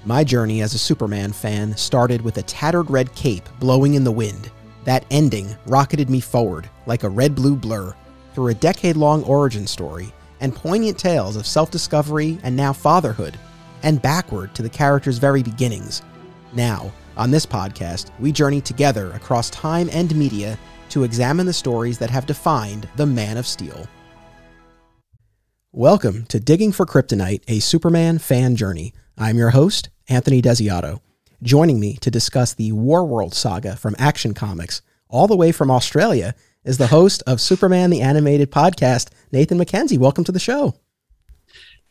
My journey as a Superman fan started with a tattered red cape blowing in the wind. That ending rocketed me forward like a red-blue blur through a decade-long origin story and poignant tales of self-discovery and now fatherhood, and backward to the character's very beginnings. Now, on this podcast, we journey together across time and media to examine the stories that have defined the Man of Steel. Welcome to Digging for Kryptonite, a Superman fan journey. I'm your host, Anthony Desiato. Joining me to discuss the Warworld Saga from Action Comics, all the way from Australia, is the host of Superman the Animated Podcast, Nathan MacKenzie. Welcome to the show.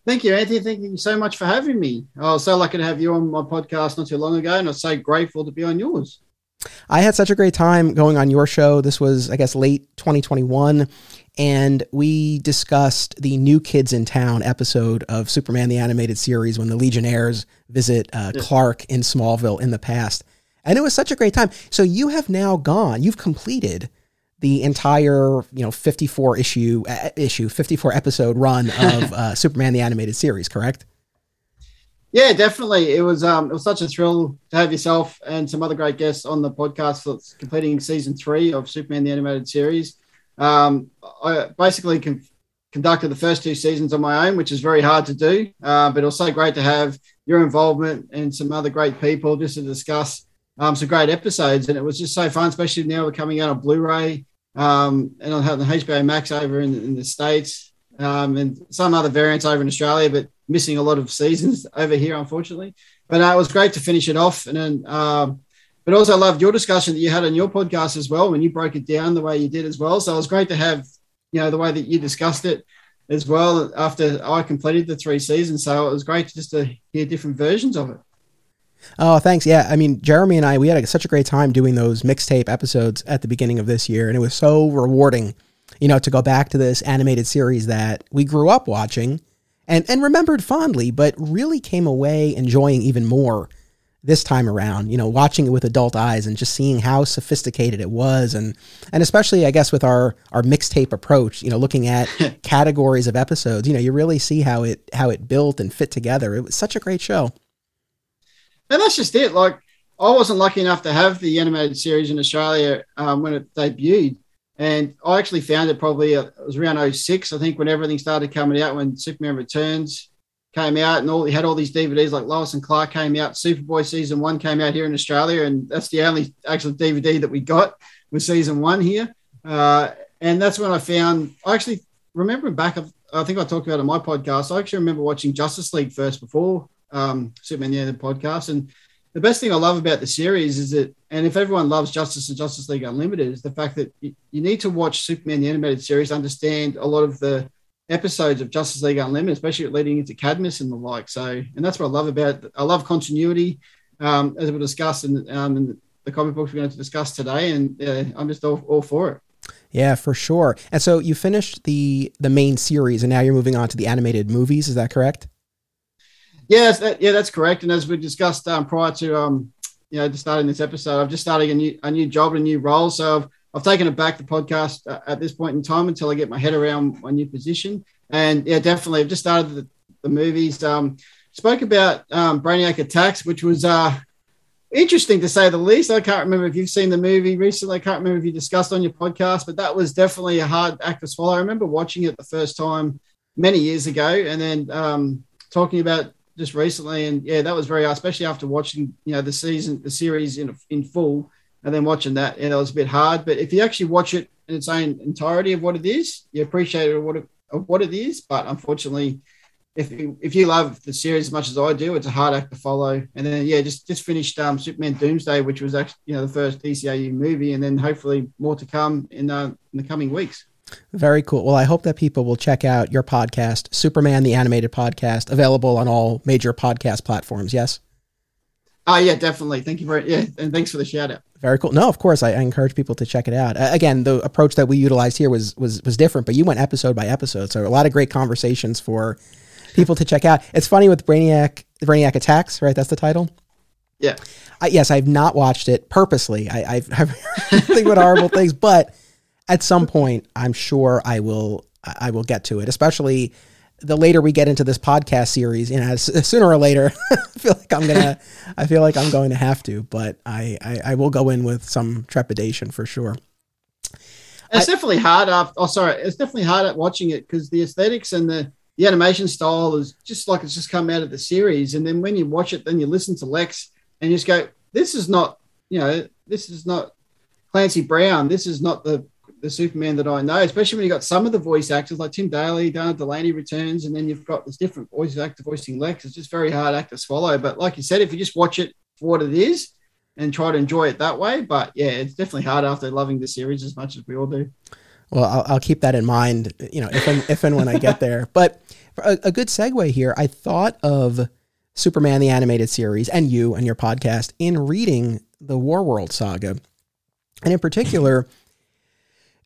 Thank you, Anthony. Thank you so much for having me. I was so lucky to have you on my podcast not too long ago, and I was so grateful to be on yours. I had such a great time going on your show. This was, I guess, late 2021, and we discussed the New Kids in Town episode of Superman the Animated Series when the Legionnaires visit Clark in Smallville in the past. And it was such a great time. So you have now you've completed the entire, 54 episode run of Superman the Animated Series, correct? Yeah, definitely. It was such a thrill to have yourself and some other great guests on the podcast that's completing season 3 of Superman the Animated Series. I basically conducted the first 2 seasons on my own, which is very hard to do, but it was so great to have your involvement and some other great people just to discuss some great episodes. And it was just so fun, especially now we're coming out on Blu-ray and on the HBO Max over in the States and some other variants over in Australia, but missing a lot of seasons over here, unfortunately. But it was great to finish it off. And then, but also I loved your discussion that you had on your podcast as well, when you broke it down the way you did as well. So it was great to have, the way that you discussed it as well after I completed the 3 seasons. So it was great just to hear different versions of it. Oh, thanks. Yeah. I mean, Jeremy and I, we had such a great time doing those mixtape episodes at the beginning of this year. And it was so rewarding, to go back to this animated series that we grew up watching and remembered fondly, but really came away enjoying even more this time around, watching it with adult eyes and just seeing how sophisticated it was. And especially, I guess, with our mixtape approach, looking at categories of episodes, you really see how it built and fit together. It was such a great show. And that's just it. Like, I wasn't lucky enough to have the animated series in Australia when it debuted. And I actually found it probably, it was around 2006, I think, when everything started coming out, when Superman Returns came out and had all these DVDs like Lois and Clark came out. Superboy season 1 came out here in Australia, and that's the only actual DVD that we got was season 1 here. And that's when I actually remembering back, I think I talked about it on my podcast, I actually remember watching Justice League first before Superman the Animated Podcast. And the best thing I love about the series is that, and if everyone loves Justice and Justice League Unlimited, is the fact that you need to watch Superman the Animated Series to understand a lot of the episodes of Justice League Unlimited, especially leading into Cadmus and the like. So, and that's what I love about it. I love continuity, as we'll discuss in the comic books we're going to discuss today. And I'm just all for it. Yeah, for sure. And so you finished the main series and now you're moving on to the animated movies. Is that correct? Yes, that's correct. And as we discussed prior to starting this episode, I've just started a new job and a new role. So I've taken it back the podcast at this point in time until I get my head around my new position. And yeah, definitely, I've just started the movies. Spoke about Brainiac Attacks, which was interesting to say the least. I can't remember if you've seen the movie recently. I can't remember if you discussed on your podcast, but that was definitely a hard act to swallow. I remember watching it the first time many years ago, and then talking about just recently, and yeah, that was very hard, especially after watching the series in full, and then watching that, it was a bit hard. But if you actually watch it in its own entirety of what it is, you appreciate it of what it is. But unfortunately, if you love the series as much as I do, it's a hard act to follow. And then just finished Superman Doomsday, which was actually the first DCAU movie, and then hopefully more to come in the coming weeks. Very cool. Well, I hope that people will check out your podcast, Superman the Animated Podcast, available on all major podcast platforms. Yes? Oh, yeah, definitely. Thank you and thanks for the shout out. Very cool. No, of course, I encourage people to check it out. Again, the approach that we utilized here was different, but you went episode by episode, so a lot of great conversations for people to check out. It's funny with the Brainiac Attacks, right? That's the title? Yeah. Yes, I've not watched it purposely. I've think about horrible things, but at some point, I'm sure I will get to it, especially the later we get into this podcast series, you know, sooner or later, I feel like I'm going to have to, but I will go in with some trepidation for sure. It's definitely hard it's definitely hard at watching it because the aesthetics and the animation style is just like it's just come out of the series. And then when you watch it, then you listen to Lex and you just go, this is not Clancy Brown. This is not the Superman that I know, especially when you got some of the voice actors like Tim Daly, Dana Delaney returns, and then you've got this different voice actor voicing Lex. It's just very hard act to swallow. But like you said, if you just watch it for what it is and try to enjoy it that way, but yeah, it's definitely hard after loving the series as much as we all do. Well, I'll keep that in mind, you know, if and when I get there. But a good segue here, I thought of Superman the Animated Series and you and your podcast in reading the Warworld Saga, and in particular.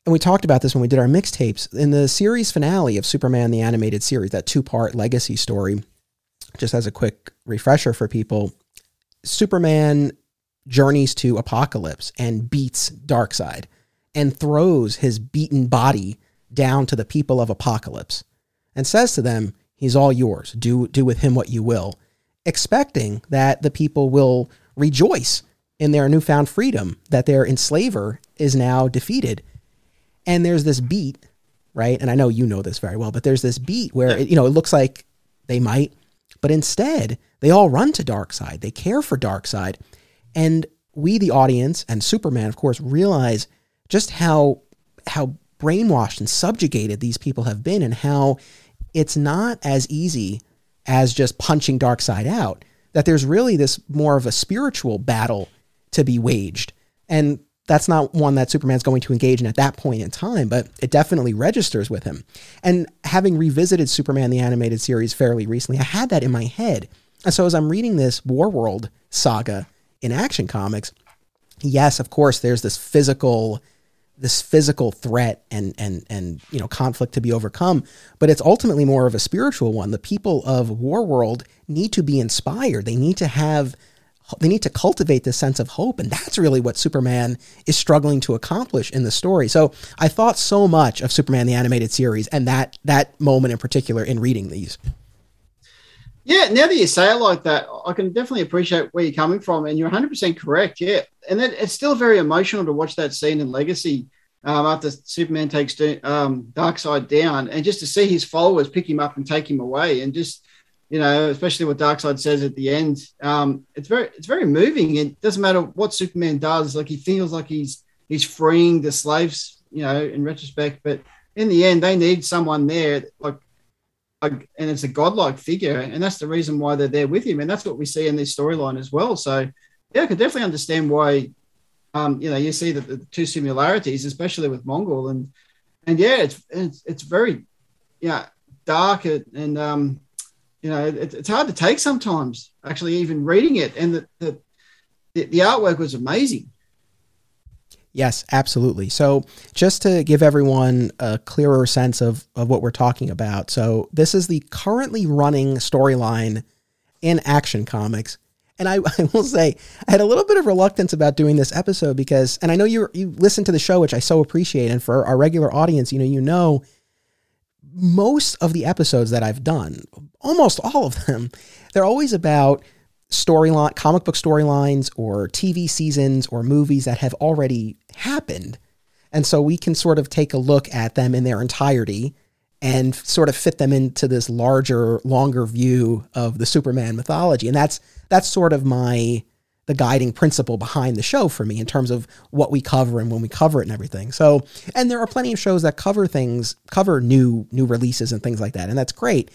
And we talked about this when we did our mixtapes. In the series finale of Superman the Animated Series, that 2-part legacy story, just as a quick refresher for people, Superman journeys to Apokolips and beats Darkseid and throws his beaten body down to the people of Apokolips and says to them, he's all yours. Do with him what you will, expecting that the people will rejoice in their newfound freedom, that their enslaver is now defeated. And there's this beat, right? And I know you know this very well, but there's this beat where, it looks like they might, but instead they all run to Darkseid. They care for Darkseid. And we, the audience, and Superman, of course, realize just how brainwashed and subjugated these people have been, and how it's not as easy as just punching Darkseid out, that there's really this more of a spiritual battle to be waged. And that's not one that Superman's going to engage in at that point in time, but it definitely registers with him. And having revisited Superman the Animated Series fairly recently, I had that in my head. And so as I'm reading this Warworld Saga in Action Comics, yes, of course, there's this physical threat and conflict to be overcome, but it's ultimately more of a spiritual one. The people of Warworld need to be inspired. They need to cultivate this sense of hope. And that's really what Superman is struggling to accomplish in the story. So I thought so much of Superman the Animated Series and that moment in particular in reading these. Yeah, now that you say it like that, I can definitely appreciate where you're coming from, and you're 100% correct. Yeah, and it's still very emotional to watch that scene in Legacy after Superman takes Darkseid down, and just to see his followers pick him up and take him away, and just especially what Darkseid says at the end. It's very moving. It doesn't matter what Superman does; like he feels like he's freeing the slaves, in retrospect. But in the end, they need someone there, and it's a godlike figure, and that's the reason why they're there with him, and that's what we see in this storyline as well. So, yeah, I can definitely understand why, you see the two similarities, especially with Mongol, and yeah, it's very, dark and it's hard to take sometimes. Actually, even reading it, and the artwork was amazing. Yes, absolutely. So just to give everyone a clearer sense of what we're talking about. So this is the currently running storyline in Action Comics. And I will say I had a little bit of reluctance about doing this episode because, and I know you listen to the show, which I so appreciate. And for our regular audience, most of the episodes that I've done, almost all of them, they're always about comic book storylines or TV seasons or movies that have already happened. And so we can sort of take a look at them in their entirety and sort of fit them into this larger, longer view of the Superman mythology. And that's sort of the guiding principle behind the show for me in terms of what we cover and when we cover it and everything. So, and there are plenty of shows that cover new releases and things like that. And that's great.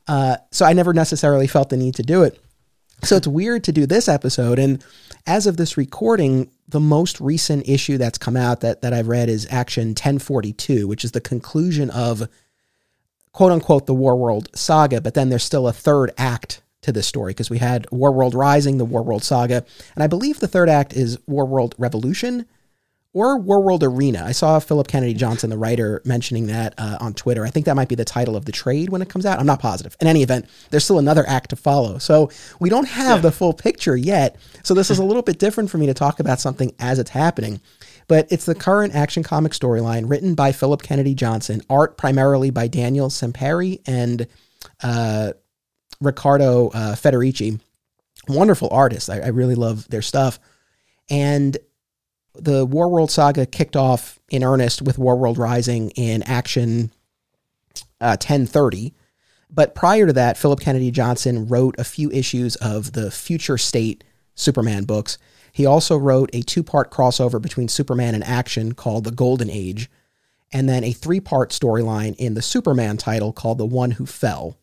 So I never necessarily felt the need to do it. So it's weird to do this episode. And as of this recording, the most recent issue that's come out that I've read is Action 1042, which is the conclusion of, quote unquote, the Warworld Saga. But then there's still a third act to this story because we had Warworld Rising, the Warworld Saga. And I believe the third act is Warworld Revolution or Warworld Arena. I saw Phillip Kennedy Johnson, the writer, mentioning that on Twitter. I think that might be the title of the trade when it comes out. I'm not positive. In any event, there's still another act to follow. So we don't have the full picture yet. So this is a little bit different for me to talk about something as it's happening. But it's the current Action Comic storyline written by Phillip Kennedy Johnson, art primarily by Daniel Sampere and Riccardo Federici. Wonderful artists. I really love their stuff. And the Warworld Saga kicked off in earnest with Warworld Rising in Action 1030. But prior to that, Phillip Kennedy Johnson wrote a few issues of the Future State Superman books. He also wrote a 2-part crossover between Superman and Action called The Golden Age, and then a 3-part storyline in the Superman title called The One Who Fell.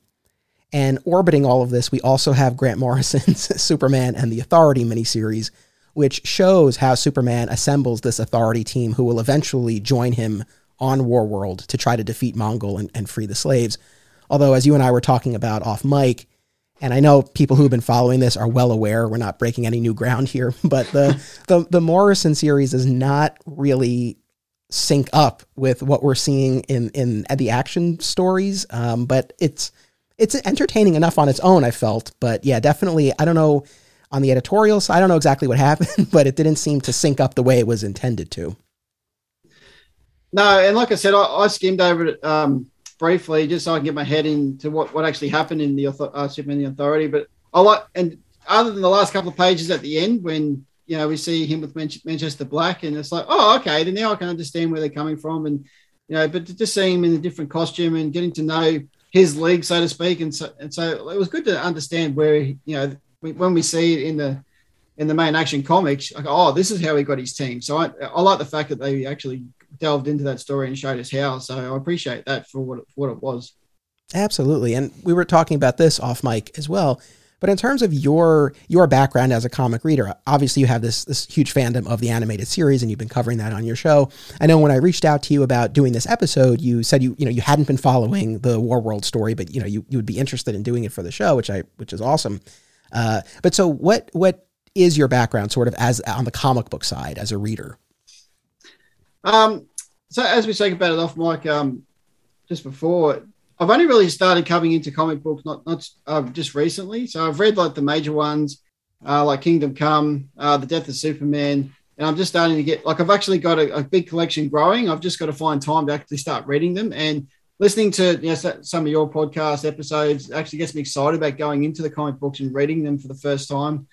And orbiting all of this, we also have Grant Morrison's Superman and the Authority miniseries, which shows how Superman assembles this Authority team who will eventually join him on Warworld to try to defeat Mongol and free the slaves. Although, as you and I were talking about off mic, and I know people who have been following this are well aware, we're not breaking any new ground here, but the Morrison series does not really sync up with what we're seeing in the Action stories. But it's entertaining enough on its own, I felt. But yeah, definitely, I don't know, on the editorial side, I don't know exactly what happened, but it didn't seem to sync up the way it was intended to. No, and like I said, I skimmed over it briefly just so I can get my head into what actually happened in the Superman the Authority. But I like, and other than the last couple of pages at the end when, you know, we see him with Manchester Black, and it's like, oh, okay, then now I can understand where they're coming from. And, you know, but just seeing him in a different costume and getting to know his league, so to speak. And so it was good to understand where, you know, when we see it in the main Action comics, like, oh, this is how he got his team. So I like the fact that they actually delved into that story and showed us how. So I appreciate that for what it was. Absolutely. And we were talking about this off mic as well. But in terms of your background as a comic reader, obviously you have this huge fandom of the animated series, and you've been covering that on your show. I know when I reached out to you about doing this episode, you said you hadn't been following the Warworld story, but you would be interested in doing it for the show, which is awesome. But so what is your background sort of as on the comic book side as a reader? So as we spoke about it off mic, just before, I've only really started coming into comic books, not just recently. So I've read like the major ones, like Kingdom Come, The Death of Superman, and I'm just starting to get, like, I've actually got a big collection growing. I've just got to find time to actually start reading them, and listening to some of your podcast episodes actually gets me excited about going into the comic books and reading them for the first time,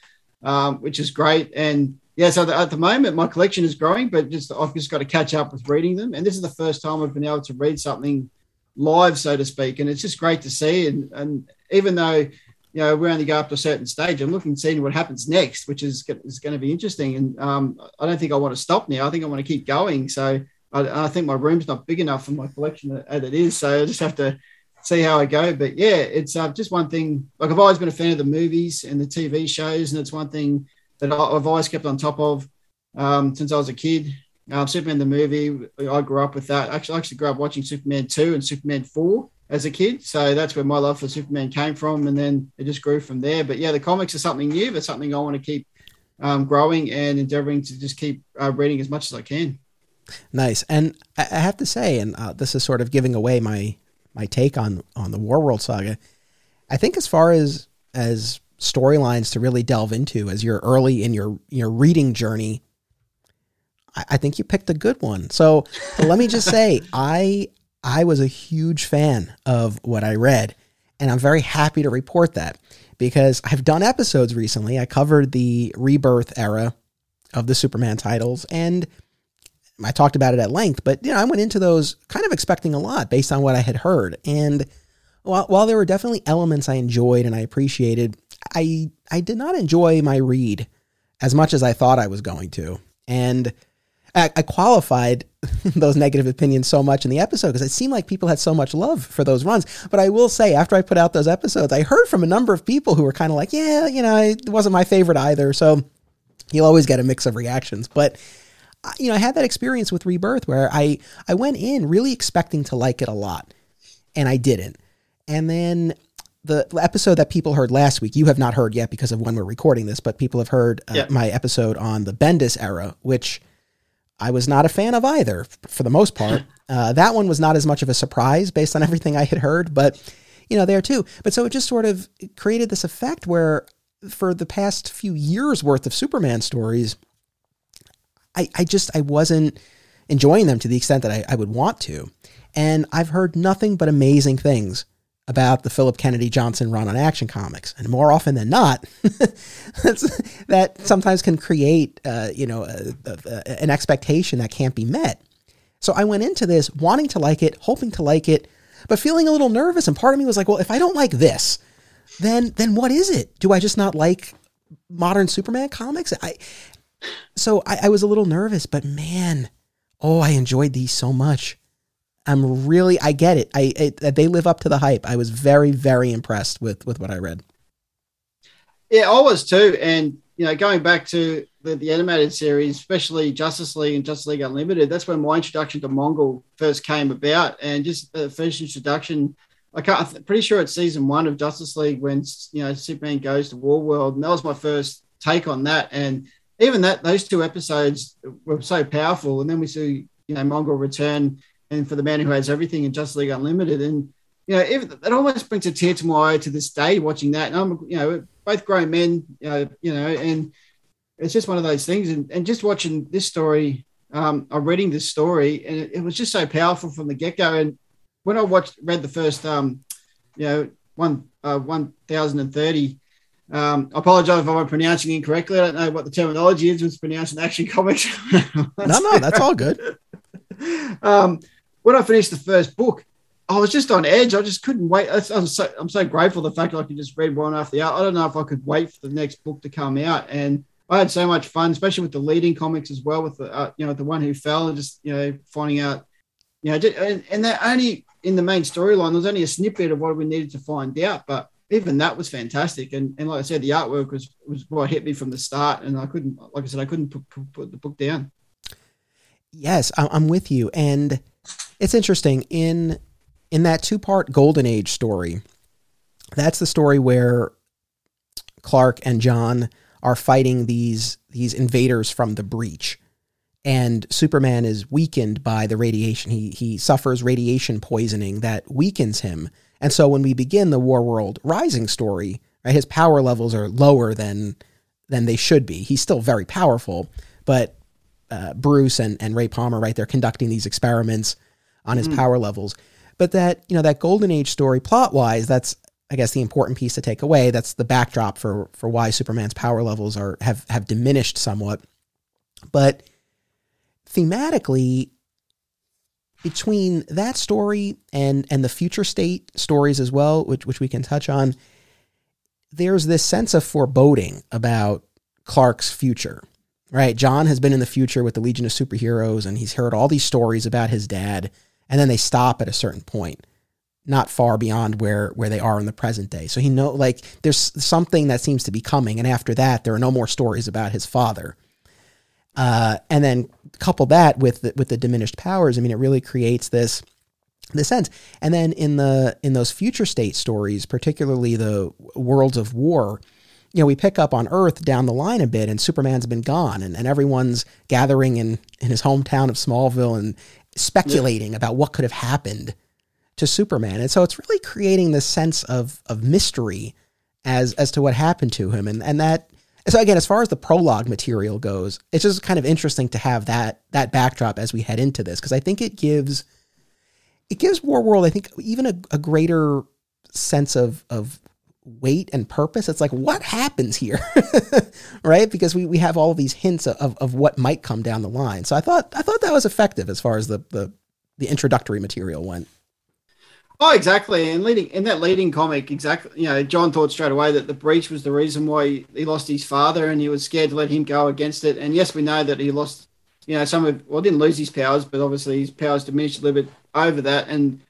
which is great. And yeah, so at the moment, my collection is growing, but I've just got to catch up with reading them. And this is the first time I've been able to read something live, so to speak. And it's just great to see. And even though, you know, we only go up to a certain stage, I'm looking to see what happens next, which is going to be interesting. And I don't think I want to stop now. I think I want to keep going. So I think my room's not big enough for my collection as it is. So I just have to see how I go. But yeah, it's just one thing. Like, I've always been a fan of the movies and the TV shows, and it's one thing that I've always kept on top of since I was a kid. Superman the movie, I grew up with that. I actually grew up watching Superman 2 and Superman 4 as a kid. So that's where my love for Superman came from, and then it just grew from there. But yeah, the comics are something new, but something I want to keep growing and endeavoring to just keep reading as much as I can. Nice. And I have to say, and this is sort of giving away my take on the Warworld Saga, I think as far as storylines to really delve into as you're early in your reading journey, I think you picked a good one. So let me just say, I was a huge fan of what I read, and I'm very happy to report that, because I've done episodes recently. I covered the Rebirth era of the Superman titles, and I talked about it at length, but I went into those kind of expecting a lot based on what I had heard. And while there were definitely elements I enjoyed and I appreciated, I did not enjoy my read as much as I thought I was going to. And I qualified those negative opinions so much in the episode because it seemed like people had so much love for those runs. But I will say, after I put out those episodes, I heard from a number of people who were kind of like, yeah, it wasn't my favorite either. So you'll always get a mix of reactions. But I had that experience with Rebirth where I went in really expecting to like it a lot, and I didn't. And then the episode that people heard last week, you have not heard yet because of when we're recording this, but people have heard my episode on the Bendis era, which I was not a fan of either for the most part. That one was not as much of a surprise based on everything I had heard, but there too. But so it just sort of created this effect where for the past few years worth of Superman stories, I wasn't enjoying them to the extent that I would want to. And I've heard nothing but amazing things about the Phillip Kennedy Johnson run on Action Comics. And more often than not, that sometimes can create, an expectation that can't be met. So I went into this wanting to like it, hoping to like it, but feeling a little nervous. And part of me was like, well, if I don't like this, then what is it? Do I just not like modern Superman comics? So I was a little nervous, but man, I enjoyed these so much. I get it. They live up to the hype. I was very, very impressed with what I read. Yeah, I was too. And, going back to the animated series, especially Justice League and Justice League Unlimited, that's when my introduction to Mongol first came about. And just the first introduction, I'm pretty sure it's season 1 of Justice League when, Superman goes to Warworld. And that was my first take on that. And even those 2 episodes were so powerful. And then we see, Mongol return, and for the man who has everything in Justice League Unlimited. And, it almost brings a tear to my eye to this day watching that. And I'm, both grown men, and it's just one of those things. And just watching this story, I'm reading this story, and it was just so powerful from the get-go. And when I read the first, 1030, I apologize if I'm pronouncing incorrectly. I don't know what the terminology is with pronouncing Action Comics. No, that's all good. When I finished the first book, I was just on edge. I just couldn't wait. I'm so grateful for the fact that I could just read one after the other. I don't know if I could wait for the next book to come out. And I had so much fun, especially with the leading comics as well, with the the One Who Fell, and just finding out, and that only in the main storyline there was only a snippet of what we needed to find out, but even that was fantastic. And like I said, the artwork was what hit me from the start, and I couldn't put the book down. Yes, I'm with you. And it's interesting in that 2-part Golden Age story. That's the story where Clark and John are fighting these invaders from the breach, and Superman is weakened by the radiation. He suffers radiation poisoning that weakens him. And so when we begin the Warworld Rising story, right, his power levels are lower than they should be. He's still very powerful, but Bruce and Ray Palmer, right, they're conducting these experiments on his power levels. But that Golden Age story, plot-wise, that's, I guess, the important piece to take away. That's the backdrop for why Superman's power levels have diminished somewhat. But thematically, between that story and the future state stories as well, which we can touch on, there's this sense of foreboding about Clark's future, right? John has been in the future with the Legion of Superheroes, and he's heard all these stories about his dad, and then they stop at a certain point, not far beyond where they are in the present day. So there's something that seems to be coming, and after that, there are no more stories about his father. And then couple that with the diminished powers, I mean, it really creates this sense. And then in those future state stories, particularly the Worlds of War, we pick up on Earth down the line a bit, and Superman's been gone, and everyone's gathering in his hometown of Smallville and speculating about what could have happened to Superman. And so it's really creating this sense of mystery as to what happened to him. And that, so again, as far as the prologue material goes, it's just kind of interesting to have that backdrop as we head into this, because I think it gives Warworld, I think, even a greater sense of weight and purpose. It's like, what happens here? Right? Because we have all of these hints of what might come down the line. So I thought that was effective as far as the introductory material went. Oh, exactly. And in that leading comic, exactly, John thought straight away that the breach was the reason why he lost his father, and he was scared to let him go against it. And yes, we know that he lost, didn't lose his powers, but obviously his powers diminished a little bit over that. And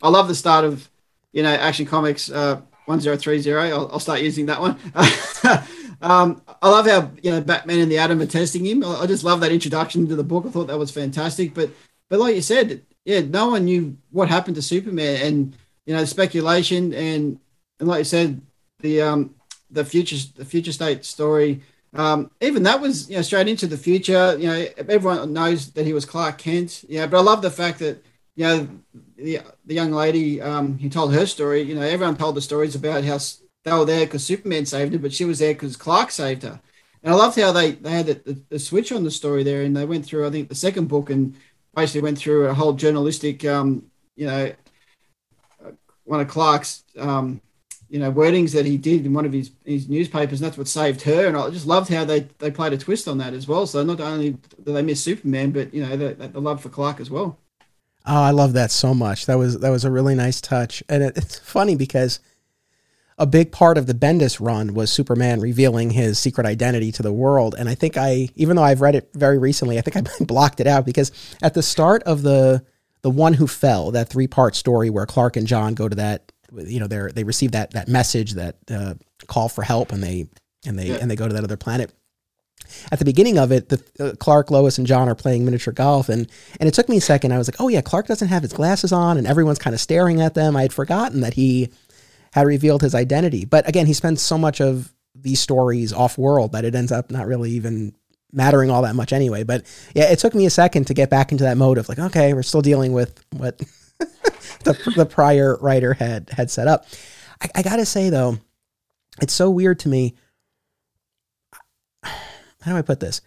I love the start of, Action Comics 1030. I'll start using that one. I love how, Batman and the Atom are testing him. I just love that introduction to the book. I thought that was fantastic. But like you said, yeah, no one knew what happened to Superman, and the speculation and like you said, the future state story. Even that was straight into the future. Everyone knows that he was Clark Kent. But I love the fact that the young lady who told her story. Everyone told the stories about how they were there because Superman saved her, but she was there because Clark saved her. And I loved how they had the switch on the story there, and they went through, I think, the second book, and basically went through a whole journalistic, one of Clark's, wordings that he did in one of his newspapers, and that's what saved her. And I just loved how they played a twist on that as well. So not only do they miss Superman, but the love for Clark as well. Oh, I love that so much. That was a really nice touch. And it's funny because a big part of the Bendis run was Superman revealing his secret identity to the world. And I think even though I've read it very recently, I think I blocked it out because at the start of the One Who Fell, that 3-part story where Clark and John go to that, they receive that message, that call for help, and they go to that other planet. At the beginning of it, Clark, Lois, and John are playing miniature golf, and it took me a second. I was like, oh yeah, Clark doesn't have his glasses on, and everyone's kind of staring at them. I had forgotten that he had revealed his identity. But again, he spends so much of these stories off-world that it ends up not really even mattering all that much anyway. But yeah, it took me a second to get back into that mode of like, okay, we're still dealing with what the prior writer had set up. I gotta say though, it's so weird to me. How do I put this?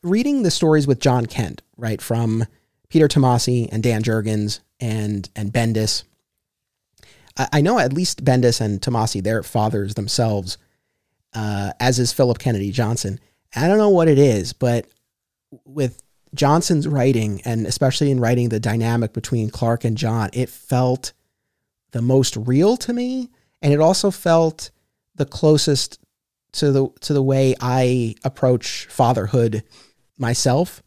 Reading the stories with John Kent, right, from Peter Tomasi and Dan Jurgens and Bendis. I know at least Bendis and Tomasi, their fathers themselves, as is Phillip Kennedy Johnson. I don't know what it is, but with Johnson's writing, and especially in writing the dynamic between Clark and John, it felt the most real to me, and it also felt the closest to the way I approach fatherhood myself.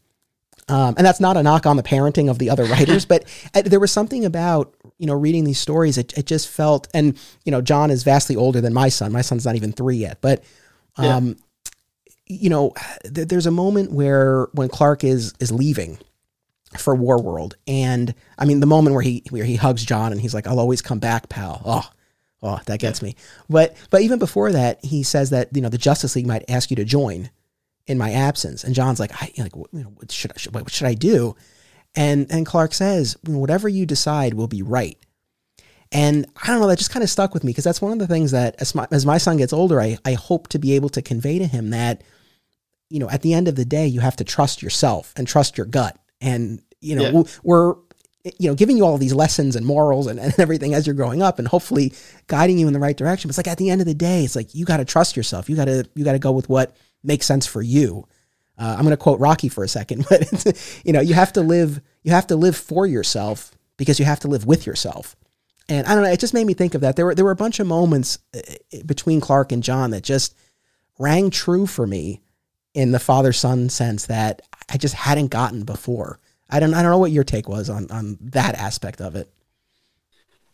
And that's not a knock on the parenting of the other writers, but there was something about, reading these stories. It just felt, and, John is vastly older than my son. My son's not even 3 yet, but, there's a moment when Clark is leaving for Warworld. And I mean, the moment where he hugs John and he's like, I'll always come back, pal. Oh, that gets me. But even before that, he says that, the Justice League might ask you to join in my absence. And John's like, what should I do? And Clark says, whatever you decide will be right. And I don't know, that just kind of stuck with me because that's one of the things that as my son gets older, I hope to be able to convey to him that, at the end of the day, you have to trust yourself and trust your gut. And, we're giving you all these lessons and morals and everything as you're growing up and hopefully guiding you in the right direction. But it's like, at the end of the day, it's like, you got to trust yourself. You got to go with what makes sense for you. I'm going to quote Rocky for a second, but you have to live for yourself because you have to live with yourself. And I don't know, it just made me think of that. There were a bunch of moments between Clark and John that just rang true for me in the father-son sense that I just hadn't gotten before. I don't know what your take was on that aspect of it.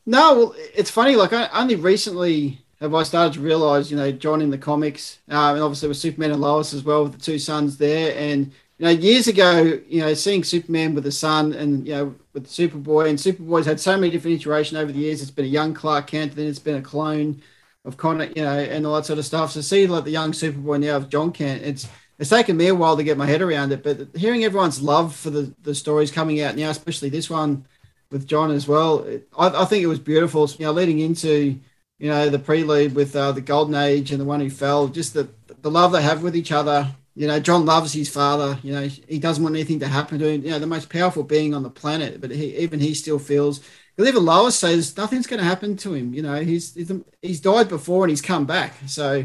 No, well, it's funny. Like, I only recently have I started to realize, John in the comics, and obviously with Superman and Lois as well, with the two sons there. And, years ago, seeing Superman with the son and, with Superboy, and Superboy's had so many different iterations over the years. It's been a young Clark Kent, then it's been a clone of Connor, and all that sort of stuff. So see, like, the young Superboy now of John Kent, it's taken me a while to get my head around it, but hearing everyone's love for the stories coming out now, especially this one with John as well, I think it was beautiful. Leading into the prelude with the Golden Age and the One Who Fell, just the love they have with each other. John loves his father. He doesn't want anything to happen to him. The most powerful being on the planet, but he still feels. Because even Lois says nothing's going to happen to him. He's died before and he's come back. So.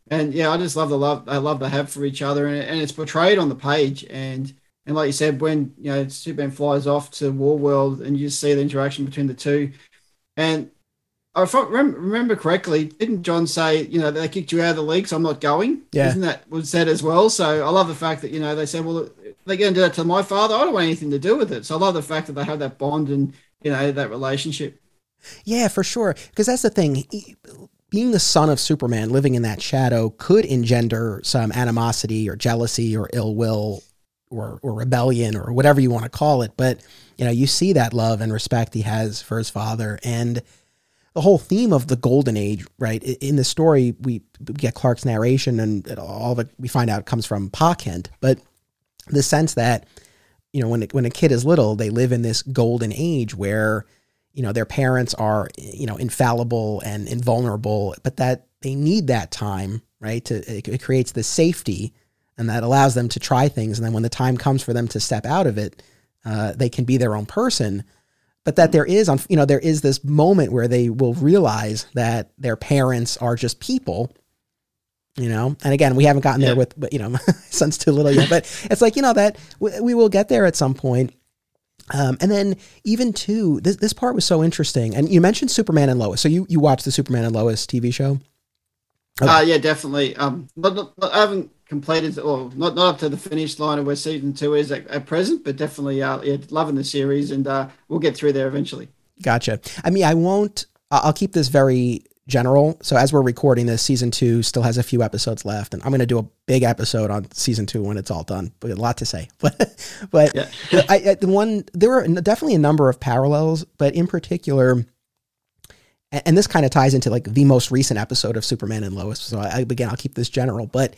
And yeah, I just love the love they have for each other, and it's portrayed on the page. And like you said, when Superman flies off to Warworld, and you just see the interaction between the two. And if I remember correctly, didn't John say, they kicked you out of the league, so I'm not going? Yeah, isn't that was said as well? So I love the fact that they said, well, they're going to do that to my father. I don't want anything to do with it. So I love the fact that they have that bond and that relationship. Yeah, for sure. Because that's the thing. Being the son of Superman, living in that shadow, could engender some animosity or jealousy or ill will or rebellion or whatever you want to call it. But, you see that love and respect he has for his father. And the whole theme of the Golden Age, right? In the story, we get Clark's narration and all of it we find out comes from Pa Kent. But the sense that, when a kid is little, they live in this golden age where their parents are, infallible and invulnerable, but that they need that time, right? It creates this safety, and that allows them to try things. And then when the time comes for them to step out of it, they can be their own person. But that there is this moment where they will realize that their parents are just people, and again, we haven't gotten there with, but my son's too little yet, but it's like, that we will get there at some point. And then even too, this part was so interesting. And you mentioned Superman and Lois. So you watched the Superman and Lois TV show? Okay. Yeah, definitely. I haven't completed, or not up to the finish line of where season 2 is at present, but definitely, loving the series, and we'll get through there eventually. Gotcha. I mean, I'll keep this very general. So as we're recording this, season 2 still has a few episodes left, and I'm going to do a big episode on season 2 when it's all done. But a lot to say. But yeah. There were definitely a number of parallels, but in particular, and this kind of ties into like the most recent episode of Superman and Lois. So I'll keep this general, but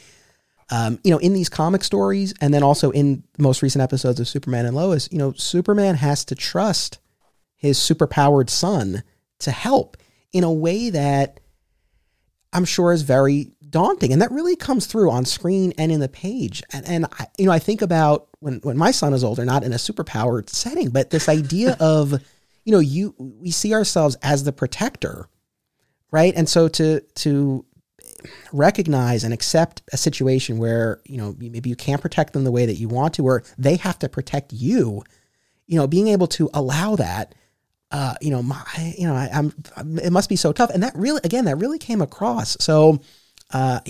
in these comic stories, and then also in most recent episodes of Superman and Lois, Superman has to trust his superpowered son to help in a way that I'm sure is very daunting. And that really comes through on screen and in the page. And I think about when my son is older, not in a superpowered setting, but this idea of, we see ourselves as the protector, right? And so to recognize and accept a situation where, maybe you can't protect them the way that you want to, or they have to protect you, being able to allow that, it must be so tough. And that really came across. So, I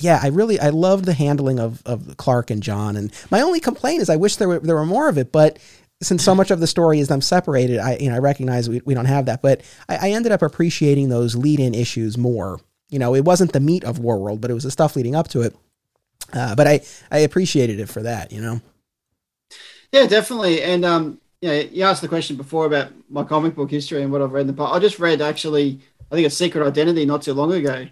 loved the handling of Clark and John. And my only complaint is I wish there were more of it, but since so much of the story is them separated, I recognize we don't have that, but I ended up appreciating those lead-in issues more. It wasn't the meat of Warworld, but it was the stuff leading up to it. But I appreciated it for that, Yeah, definitely. And, you asked the question before about my comic book history and what I've read in the past. I just read, actually, I think it's Secret Identity not too long ago.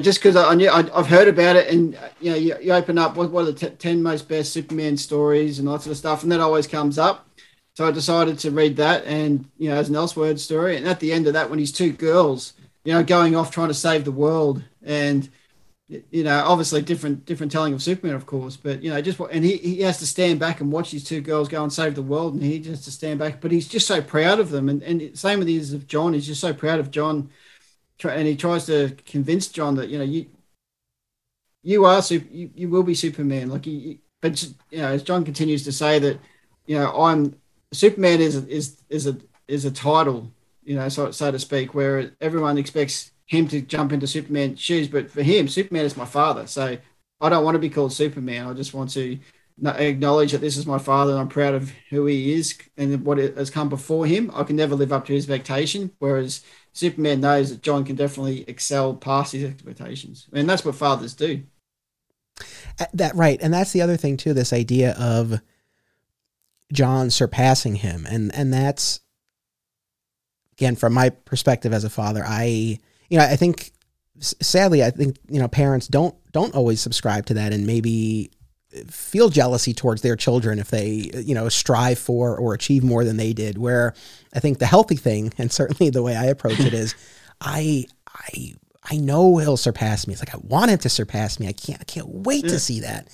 Just because I've heard about it, and, you open up, what are the 10 most best Superman stories and all that sort of stuff, and that always comes up. So I decided to read that, and, as an Elseworld story. And at the end of that, when his 2 girls, going off trying to save the world, and, obviously different telling of Superman, of course, but, and he has to stand back and watch these 2 girls go and save the world, and he just has to stand back, but he's just so proud of them. And same with his of John. He's just so proud of John, and he tries to convince John that, you will be Superman. But as John continues to say that, I'm Superman is a title, so to speak, where everyone expects him to jump into Superman's shoes, but for him, Superman is my father. So I don't want to be called Superman. I just want to acknowledge that this is my father, and I'm proud of who he is and what has come before him. I can never live up to his expectation, whereas Superman knows that John can definitely excel past his expectations, and that's what fathers do. That right, and that's the other thing too. This idea of John surpassing him, and that's, again, from my perspective as a father, I think, sadly, parents don't always subscribe to that, and maybe feel jealousy towards their children if they, strive for or achieve more than they did. Where I think the healthy thing, and certainly the way I approach it, is I know he'll surpass me. It's like, I want him to surpass me. I can't wait to see that.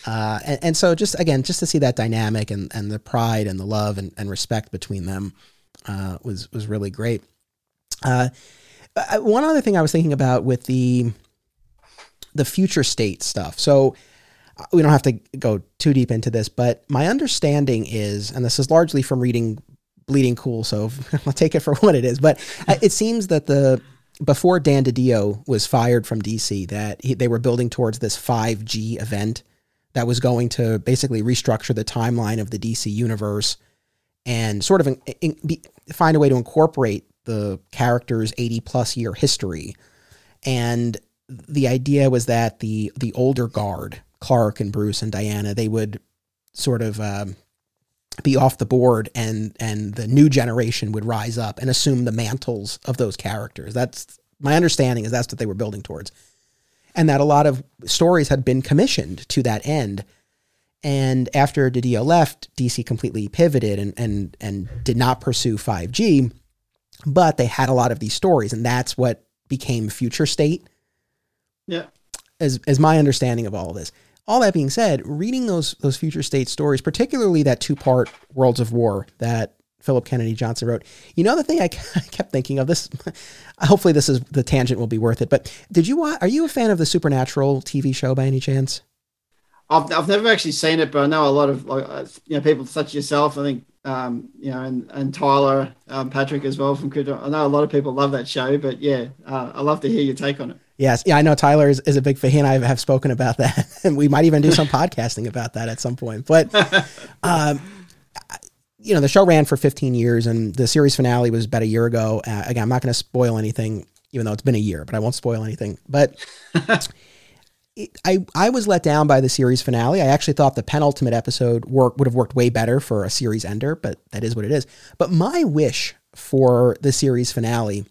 And so just to see that dynamic and the pride and the love and respect between them was really great. One other thing I was thinking about with the future state stuff. So we don't have to go too deep into this, but my understanding is, and this is largely from reading Bleeding Cool, so I'll take it for what it is, but it seems that before Dan DiDio was fired from DC, that they were building towards this 5G event that was going to basically restructure the timeline of the DC universe and sort of find a way to incorporate the character's 80-plus year history. And the idea was that the older guard, Clark and Bruce and Diana, they would sort of be off the board, and the new generation would rise up and assume the mantles of those characters. That's my understanding, is that's what they were building towards. And that a lot of stories had been commissioned to that end. And after DiDio left, DC completely pivoted and did not pursue 5G, but they had a lot of these stories, and that's what became Future State. Yeah. as my understanding of all of this. All that being said, reading those future state stories, particularly that 2-part Worlds of War that Phillip Kennedy Johnson wrote, the thing I kept thinking of this, hopefully the tangent will be worth it, but are you a fan of the Supernatural TV show by any chance? I've never actually seen it, but I know a lot of people such as yourself. I think and Tyler, Patrick as well from Kryptonite. I know a lot of people love that show, but I love to hear your take on it. Yes, I know Tyler is a big fan. He and I have spoken about that, and we might even do some podcasting about that at some point. But the show ran for 15 years, and the series finale was about a year ago. Again, I'm not going to spoil anything, even though it's been a year, but I won't spoil anything. But I was let down by the series finale. I actually thought the penultimate episode would have worked way better for a series ender, but that is what it is. But my wish for the series finale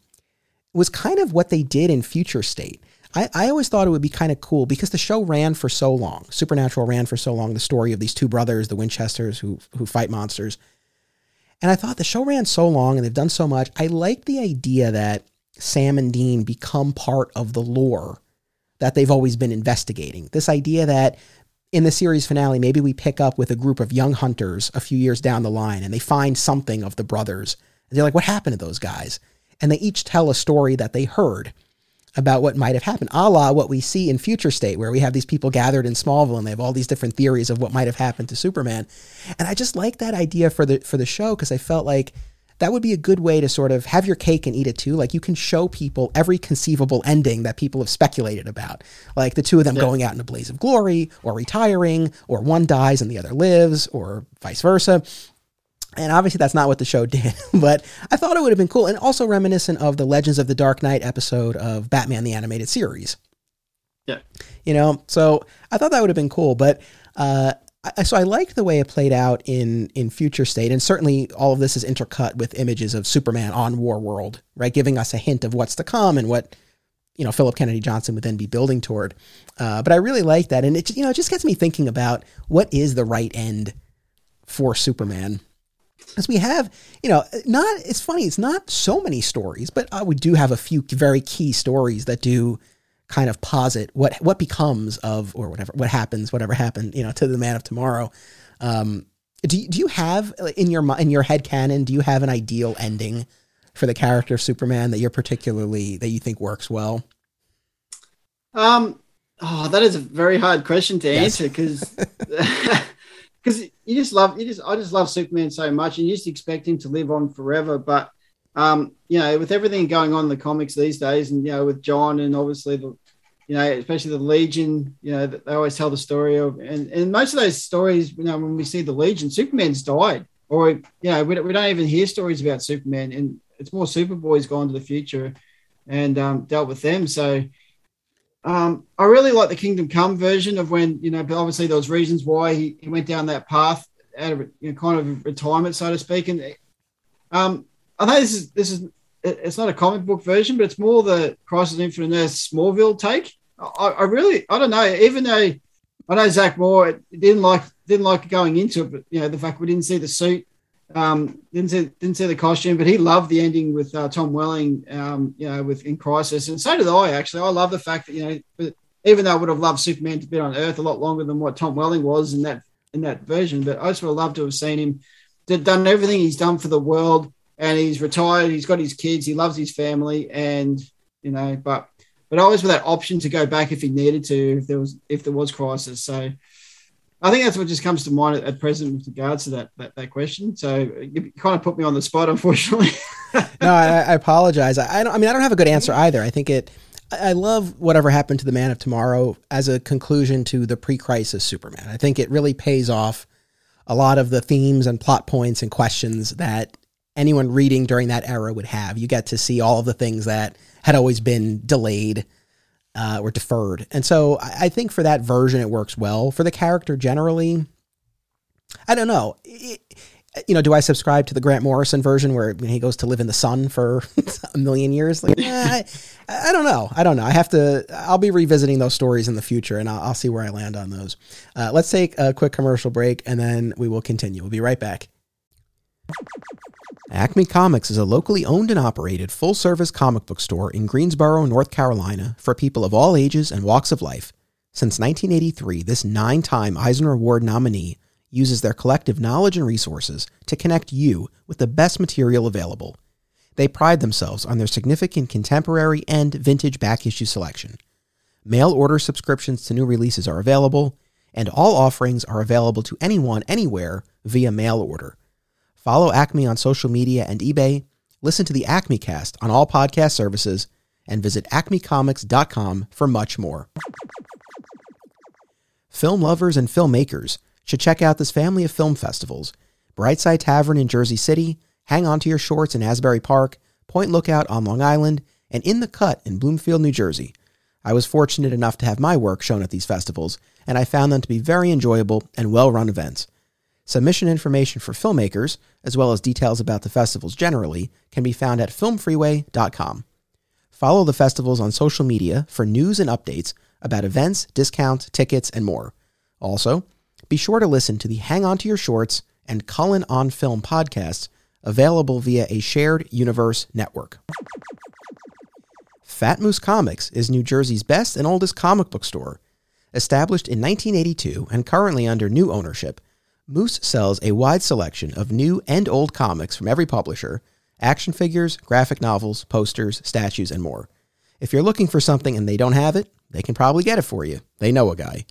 was kind of what they did in Future State. I always thought it would be kind of cool because the show ran for so long. Supernatural ran for so long, the story of these two brothers, the Winchesters, who fight monsters. And I thought the show ran so long and they've done so much. I liked the idea that Sam and Dean become part of the lore that they've always been investigating. This idea that in the series finale, maybe we pick up with a group of young hunters a few years down the line and they find something of the brothers. And they're like, what happened to those guys? And they each tell a story that they heard about what might have happened, a la what we see in Future State, where we have these people gathered in Smallville and they have all these different theories of what might have happened to Superman. And I just like that idea for the show because I felt like that would be a good way to sort of have your cake and eat it too. Like you can show people every conceivable ending that people have speculated about, like the two of them going out in a blaze of glory or retiring, or one dies and the other lives, or vice versa. And obviously that's not what the show did, but I thought it would have been cool. And also reminiscent of the Legends of the Dark Knight episode of Batman, the Animated Series. Yeah. So I thought that would have been cool, but, so I liked the way it played out in Future State, and certainly all of this is intercut with images of Superman on Warworld, right? Giving us a hint of what's to come and what, Phillip Kennedy Johnson would then be building toward. But I really like that. And it just gets me thinking about what is the right end for Superman. Because we have, it's funny, it's not so many stories, but we do have a few very key stories that do kind of posit what becomes of, or whatever happened, to the Man of Tomorrow. Do you have in your head canon, do you have an ideal ending for the character of Superman that you think works well? That is a very hhard question to answer because I just love Superman so much, and you just expect him to live on forever. But with everything going on in the comics these days, and with John and obviously especially the Legion, they always tell the story of, and most of those stories, when we see the Legion, Superman's died, or we don't even hear stories about Superman, and it's more Superboy's gone to the future and dealt with them. So I really like the Kingdom Come version of when, but obviously there was reasons why he went down that path out of kind of retirement, so to speak. And I know this is it's not a comic book version, but it's more the Crisis on Infinite Earth Smallville take. I don't know, even though I know Zach Moore didn't like going into it, but the fact we didn't see the suit, didn't see the costume, but he loved the ending with Tom Welling, in Crisis, and so did I. Actually, I love the fact that even though I would have loved Superman to be on Earth a lot longer than what Tom Welling was in that version, but I just would have loved to have seen him done everything he's done for the world, and he's retired, he's got his kids, he loves his family, and but always with that option to go back if he needed to, if there was Crisis. So I think that's what just comes to mind at present with regards to that question. So you kind of put me on the spot, unfortunately. No, I apologize. I don't have a good answer either. I think I love whatever happened to the Man of Tomorrow as a conclusion to the pre-Crisis Superman. I think it really pays off a lot of the themes and plot points and questions that anyone reading during that era would have. You get to see all of the things that had always been delayed or deferred. And so I think for that version, it works well. For the character generally, I don't know. Do I subscribe to the Grant Morrison version where he goes to live in the sun for a million years? I don't know. I'll be revisiting those stories in the future, and I'll see where I land on those. Let's take a quick commercial break, and then we will continue. We'll be right back. Acme Comics is a locally owned and operated full-service comic book store in Greensboro, North Carolina, for people of all ages and walks of life. Since 1983, this 9-time Eisner Award nominee uses their collective knowledge and resources to connect you with the best material available. They pride themselves on their significant contemporary and vintage back issue selection. Mail order subscriptions to new releases are available, and all offerings are available to anyone, anywhere, via mail order. Follow Acme on social media and eBay, listen to the Acme Cast on all podcast services, and visit acmecomics.com for much more. Film lovers and filmmakers should check out this family of film festivals: Brightside Tavern in Jersey City, Hang On to Your Shorts in Asbury Park, Point Lookout on Long Island, and In the Cut in Bloomfield, New Jersey. I was fortunate enough to have my work shown at these festivals, and I found them to be very enjoyable and well-run events. Submission information for filmmakers, as well as details about the festivals generally, can be found at filmfreeway.com. Follow the festivals on social media for news and updates about events, discounts, tickets, and more. Also, be sure to listen to the Hang On to Your Shorts and Cullen on Film podcasts, available via a shared universe network. Fat Moose Comics is New Jersey's best and oldest comic book store. Established in 1982 and currently under new ownership, Moose sells a wide selection of new and old comics from every publisher, action figures, graphic novels, posters, statues, and more. If you're looking for something and they don't have it, they can probably get it for you. They know a guy.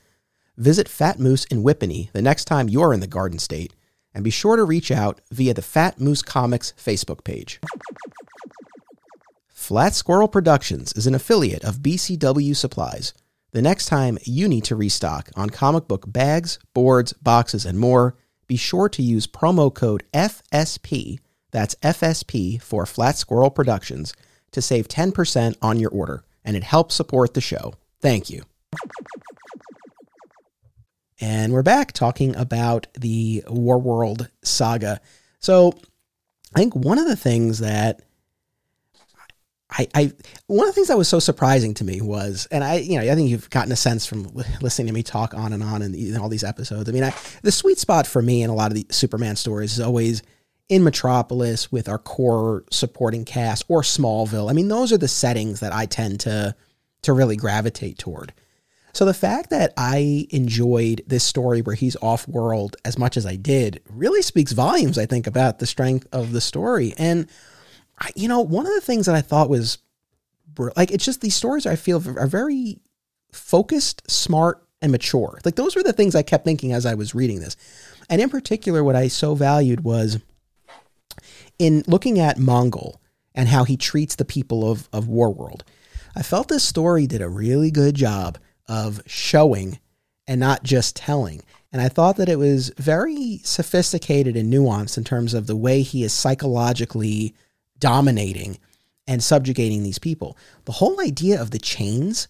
Visit Fat Moose in Whippany the next time you're in the Garden State, and be sure to reach out via the Fat Moose Comics Facebook page. Flat Squirrel Productions is an affiliate of BCW Supplies. The next time you need to restock on comic book bags, boards, boxes, and more, be sure to use promo code FSP, that's FSP for Flat Squirrel Productions, to save 10% on your order, and it helps support the show. Thank you. And we're back talking about the Warworld Saga. So I think one of the things that one of the things that was so surprising to me was, and I think you've gotten a sense from listening to me talk on and on in all these episodes. I mean, the sweet spot for me in a lot of the Superman stories is always in Metropolis with our core supporting cast, or Smallville. I mean, those are the settings that I tend to really gravitate toward. So the fact that I enjoyed this story where he's off-world as much as I did really speaks volumes, I think, about the strength of the story. And one of the things that I thought was, like, it's just these stories I feel are very focused, smart, and mature. Like, those were the things I kept thinking as I was reading this. And in particular, what I so valued was in looking at Mongol and how he treats the people of Warworld. I felt this story did a really good job of showing and not just telling. And I thought that it was very sophisticated and nuanced in terms of the way he is psychologically dominating and subjugating these people. The whole idea of the chains,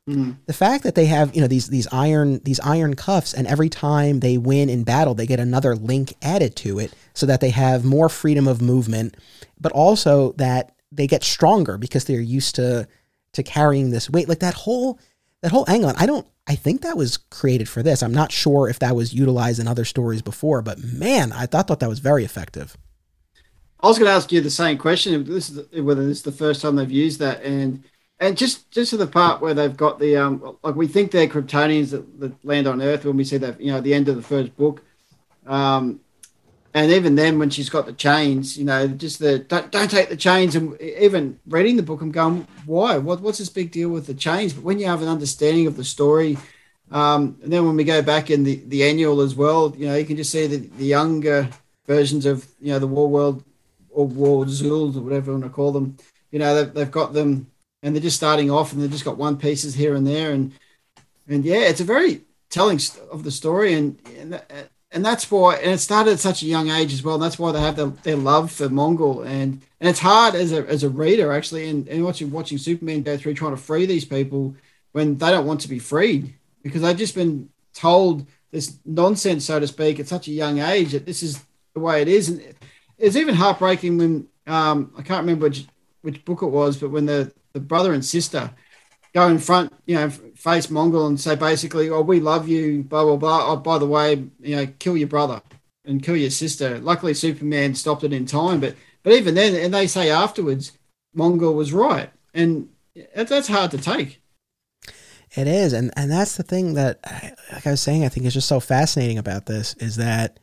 the fact that they have, these iron cuffs, and every time they win in battle, they get another link added to it so that they have more freedom of movement, but also that they get stronger because they're used to carrying this weight. Like that whole angle. I think that was created for this. I'm not sure if that was utilized in other stories before, but man, I thought that was very effective. I was going to ask you the same question. Whether this is the first time they've used that, and just to the part where they've got the like, we think they're Kryptonians that land on Earth when we see that at the end of the first book, and even then when she's got the chains, just don't take the chains. And even reading the book, I'm going, why? What's this big deal with the chains? But when you have an understanding of the story, and then when we go back in the annual as well, you can just see the younger versions of the Warworld, or War Zools, or whatever you want to call them. They've got them, and they're just starting off, and they've just got one pieces here and there, and yeah, it's a very telling of the story, and that's why, and it started at such a young age as well, and that's why they have their love for Mongol, and it's hard as a reader actually, and watching Superman go through trying to free these people when they don't want to be freed, because they've just been told this nonsense, so to speak, at such a young age, that this is the way it is. And it's even heartbreaking when I can't remember which book it was, but when the brother and sister go in front, face Mongol and say basically, "Oh, we love you, blah blah blah. Oh, by the way, kill your brother and kill your sister." Luckily, Superman stopped it in time, but even then, and they say afterwards, Mongol was right, and that's hard to take. It is, and that's the thing that, like I was saying, I think is just so fascinating about this is that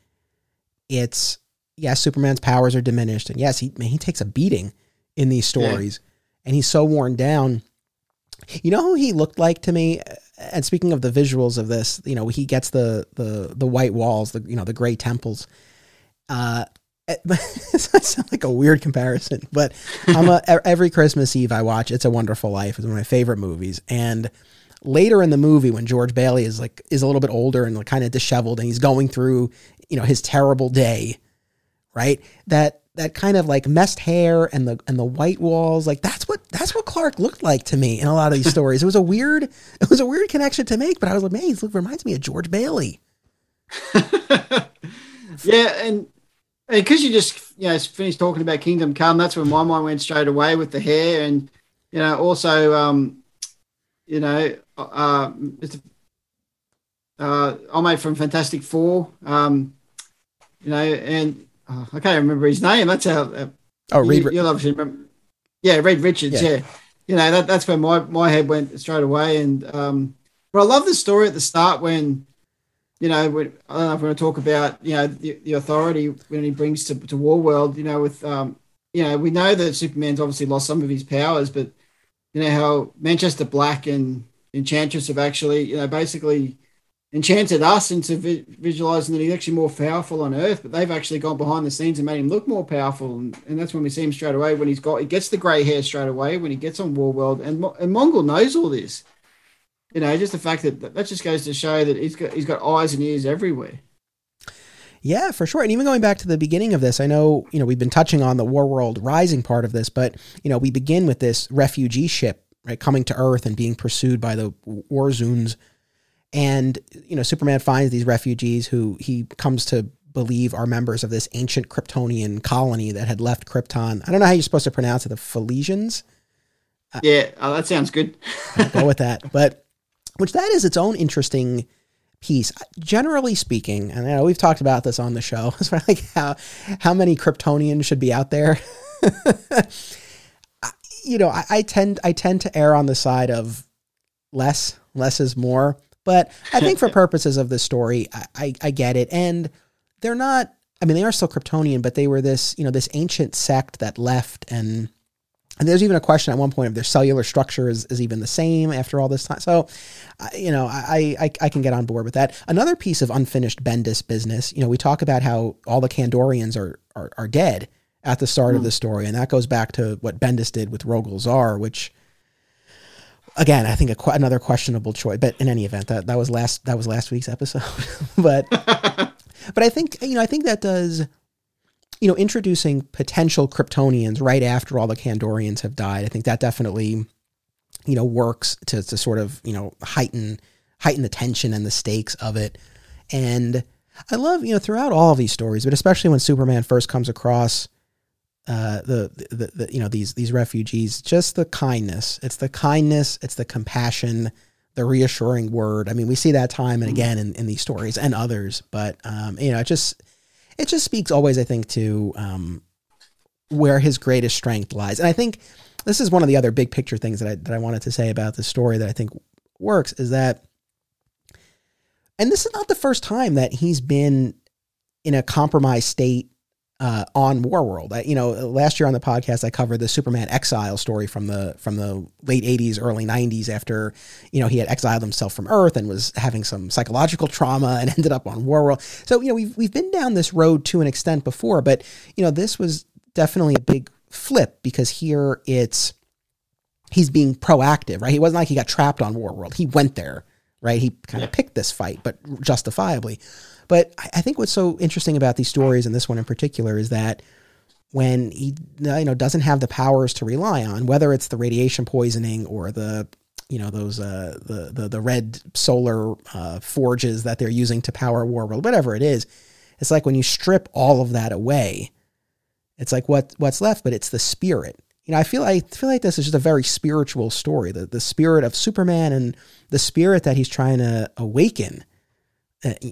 it's, yes, Superman's powers are diminished, and yes, he takes a beating in these stories, and he's so worn down. You know who he looked like to me? And speaking of the visuals of this, you know, he gets the white walls, the gray temples. It sounds like a weird comparison, but every Christmas Eve I watch It's a Wonderful Life. It's one of my favorite movies, and later in the movie, when George Bailey is a little bit older and kind of disheveled, and he's going through, you know, his terrible day, right? That kind of like messed hair and the white walls, like that's what Clark looked like to me in a lot of these stories. It was a weird connection to make, but I was like, man, he reminds me of George Bailey. Yeah, and because you just finished talking about Kingdom Come, that's when my mind went straight away with the hair, and also Ome from Fantastic Four, and I can't remember his name. That's how. Reed. You'll obviously remember. Yeah, Reed Richards. Yeah, that's where my head went straight away. And but I love the story at the start when, I don't know if we're going to talk about the authority when he brings to Warworld. With we know that Superman's obviously lost some of his powers, but how Manchester Black and Enchantress have actually basically enchanted us into visualizing that he's actually more powerful on Earth, but they've actually gone behind the scenes and made him look more powerful, and that's when we see him straight away when he gets the grey hair straight away when he gets on Warworld, and Mongol knows all this. Just the fact that just goes to show that he's got eyes and ears everywhere. Yeah, for sure. And even going back to the beginning of this, I know, we've been touching on the Warworld Rising part of this, but, we begin with this refugee ship, right, coming to Earth and being pursued by the Warzoons. And, Superman finds these refugees who he comes to believe are members of this ancient Kryptonian colony that had left Krypton. I don't know how you're supposed to pronounce it, the Philesians? That sounds good. I'll go with that. But, which that is its own interesting piece. Generally speaking, and I know we've talked about this on the show, it's like how many Kryptonians should be out there. I tend to err on the side of less is more. But I think for purposes of the story, I get it. And they're not, they are still Kryptonian, but they were this, this ancient sect that left. And there's even a question at one point if their cellular structure is even the same after all this time. So, I can get on board with that. Another piece of unfinished Bendis business, we talk about how all the Kandorians are dead at the start of the story. And that goes back to what Bendis did with Rogol Zar, which, again, I think another questionable choice, but in any event, that was last week's episode. but I think that does, introducing potential Kryptonians right after all the Kandorians have died. I think that definitely, works to sort of, heighten the tension and the stakes of it. And I love, throughout all of these stories, but especially when Superman first comes across these refugees, just the kindness. It's the kindness, it's the compassion, the reassuring word. We see that time and again in these stories and others, but it just speaks always, I think, to where his greatest strength lies. And I think this is one of the other big picture things that I wanted to say about this story that I think works is that, and this is not the first time that he's been in a compromised state on Warworld. Last year on the podcast, I covered the Superman exile story from the late 80s, early 90s after, he had exiled himself from Earth and was having some psychological trauma and ended up on Warworld. So, we've been down this road to an extent before, but, this was definitely a big flip because here he's being proactive, right? He wasn't like he got trapped on Warworld. He went there, right? He kind of picked this fight, but justifiably. But I think what's so interesting about these stories, and this one in particular, is that when he doesn't have the powers to rely on, whether it's the radiation poisoning or the red solar forges that they're using to power Warworld, whatever it is, it's like when you strip all of that away, it's like what's left, but it's the spirit. I feel like this is just a very spiritual story, the spirit of Superman and the spirit that he's trying to awaken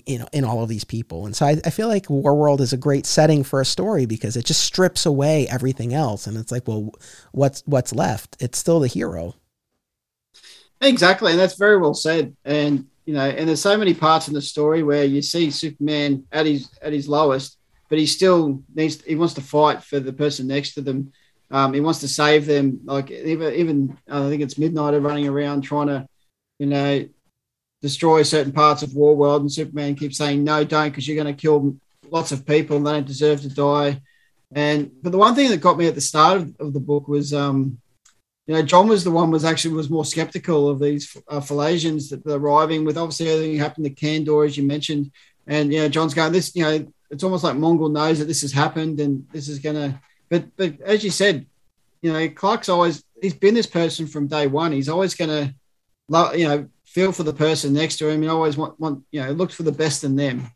in all of these people. And so I feel like Warworld is a great setting for a story because it just strips away everything else. And it's like, well, what's left? It's still the hero. Exactly, and that's very well said. And and there's so many parts in the story where you see Superman at his lowest, but he wants to fight for the person next to them. He wants to save them. Like even I think it's Midnighter running around trying to, you know, destroy certain parts of Warworld, and Superman keeps saying, "No, don't, because you're going to kill lots of people, and they don't deserve to die." But the one thing that got me at the start of the book was, John was the one was more skeptical of these Philasians that are arriving, with obviously everything happened to Kandor, as you mentioned. And, John's going, this, it's almost like Mongol knows that this has happened and this is going to, but as you said, Clark's he's been this person from day one. He's always going to, feel for the person next to him. He always look for the best in them.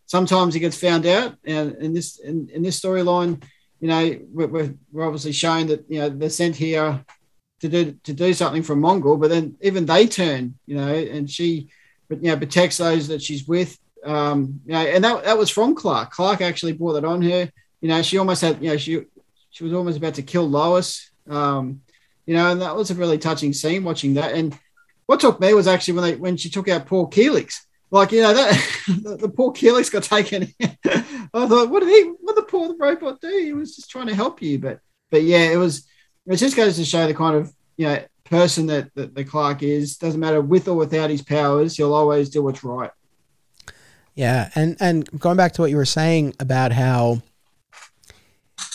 Sometimes he gets found out, and in this storyline, we're obviously showing that they're sent here to do something for Mongol, but then even they turn, and she, protects those that she's with, and that was from Clark. Clark actually brought that on her. She almost had, she was almost about to kill Lois, and that was a really touching scene watching that. And what took me was actually when she took out Paul Keelix. Like, that the poor Keelix got taken. I thought, what did the poor robot do? He was just trying to help you. But yeah, it just goes to show the kind of, person that the Clark is. Doesn't matter with or without his powers, he'll always do what's right. Yeah. And going back to what you were saying about how,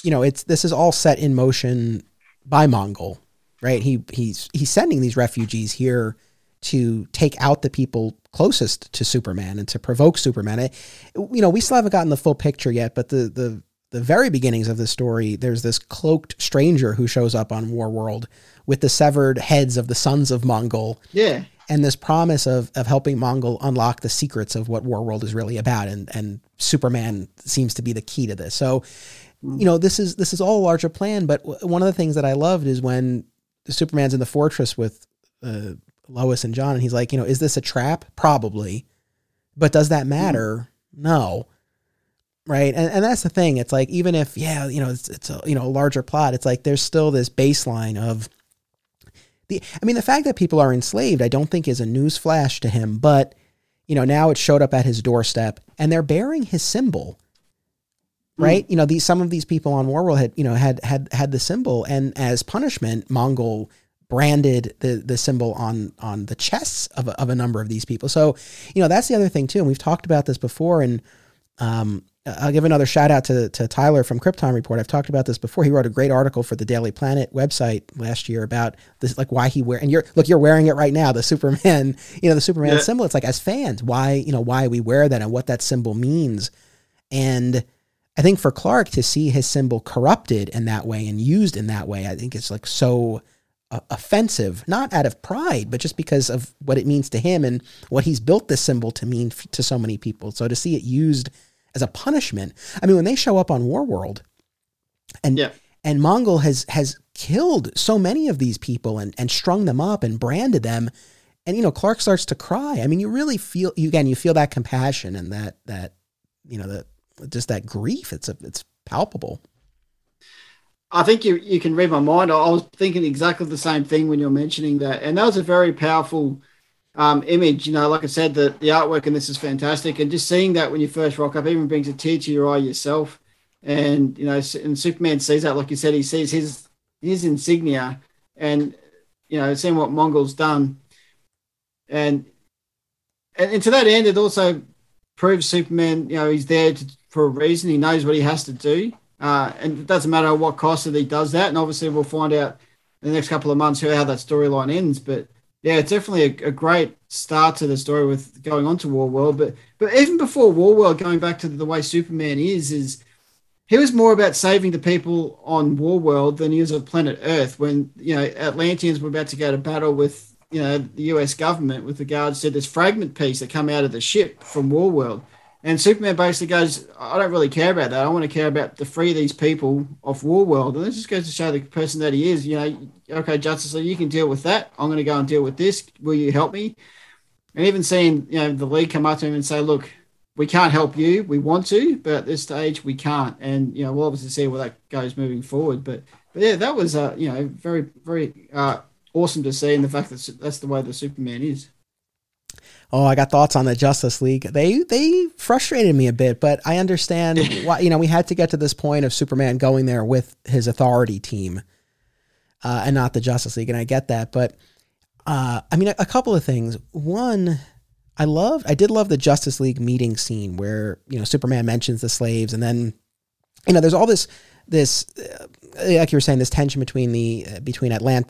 this is all set in motion by Mongol, right? He's sending these refugees here to take out the people closest to Superman and to provoke Superman. We still haven't gotten the full picture yet, but the very beginnings of the story, there's this cloaked stranger who shows up on Warworld with the severed heads of the sons of Mongol. Yeah. And this promise of helping Mongol unlock the secrets of what Warworld is really about. And Superman seems to be the key to this. So, this is all a larger plan. But one of the things that I loved is when the Superman's in the fortress with, Lois and John, and he's like, is this a trap? Probably. But does that matter? No. Right. And that's the thing. It's like, even if, it's a, larger plot, it's like, there's still this baseline of the fact that people are enslaved, I don't think is a news flash to him, but, now it showed up at his doorstep and they're bearing his symbol. Right. Some of these people on Warworld had the symbol, and as punishment, Mongol branded the symbol on the chests of a number of these people. So, that's the other thing too. And we've talked about this before. And I'll give another shout out to Tyler from Krypton Report. I've talked about this before. He wrote a great article for the Daily Planet website last year about this, like why he and you're wearing it right now, the Superman, the Superman symbol. It's like, as fans, why we wear that and what that symbol means. And I think for Clark to see his symbol corrupted in that way and used in that way, I think it's like so offensive, not out of pride, but just because of what it means to him and what he's built this symbol to mean to so many people. So to see it used as a punishment, when they show up on Warworld and Mongol has killed so many of these people and strung them up and branded them, and Clark starts to cry. You really feel that compassion and that just that grief. It's palpable. I think you can read my mind. I was thinking exactly the same thing when you're mentioning that. And that was a very powerful image. Like I said, the artwork in this is fantastic. And just seeing that when you first rock up even brings a tear to your eye yourself. And, and Superman sees that, like you said, he sees his insignia and, seeing what Mongol's done. And to that end, it also proves Superman, he's there for a reason. He knows what he has to do. And it doesn't matter what cost that he does that. And obviously we'll find out in the next couple of months how that storyline ends. But yeah, it's definitely a great start to the story with going on to Warworld. But even before Warworld, going back to the way Superman is he was more about saving the people on Warworld than he is on planet Earth. When, Atlanteans were about to go to battle with, the US government with regards to this fragment piece that come out of the ship from Warworld. And Superman basically goes, I don't really care about that. I want to care about to free these people off Warworld. And this just goes to show the person that he is. Okay, Justice League, you can deal with that. I'm going to go and deal with this. Will you help me? And even seeing, the League come up to him and say, look, we can't help you. We want to, but at this stage we can't. And, we'll obviously see where that goes moving forward. But yeah, that was, very, very awesome to see, and the fact that that's the way the Superman is. Oh, I got thoughts on the Justice League. They frustrated me a bit, but I understand why. You know, we had to get to this point of Superman going there with his authority team, and not the Justice League, and I get that. But I mean, a couple of things. One, I did love the Justice League meeting scene where, you know, Superman mentions the slaves, and then, you know, there's all this like you were saying, this tension between the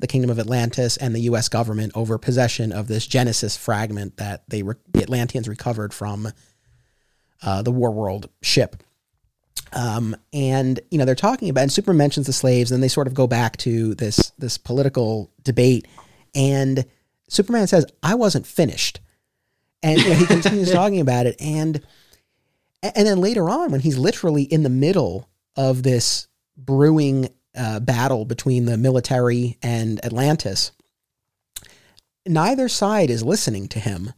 Kingdom of Atlantis and the U.S. government over possession of this Genesis fragment that the Atlanteans recovered from the Warworld ship. And, you know, they're talking about, and Superman mentions the slaves, and they sort of go back to this political debate, and Superman says, "I wasn't finished." And, you know, he continues talking about it. And then later on, when he's literally in the middle of this brewing battle between the military and Atlantis, neither side is listening to him.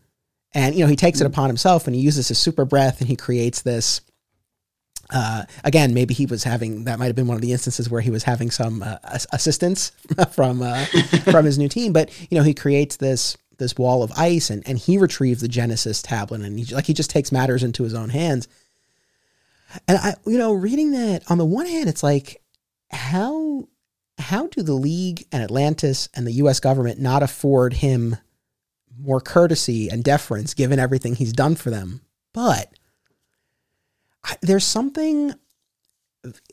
And, you know, he takes it upon himself, and he uses his super breath, and he creates this, again, maybe that might've been one of the instances where he was having some assistance from his new team. But, you know, he creates this wall of ice, and he retrieves the Genesis tablet, and he just takes matters into his own hands. And I, you know, reading that, on the one hand, it's like, how do the League and Atlantis and the U.S. government not afford him more courtesy and deference given everything he's done for them? But there's something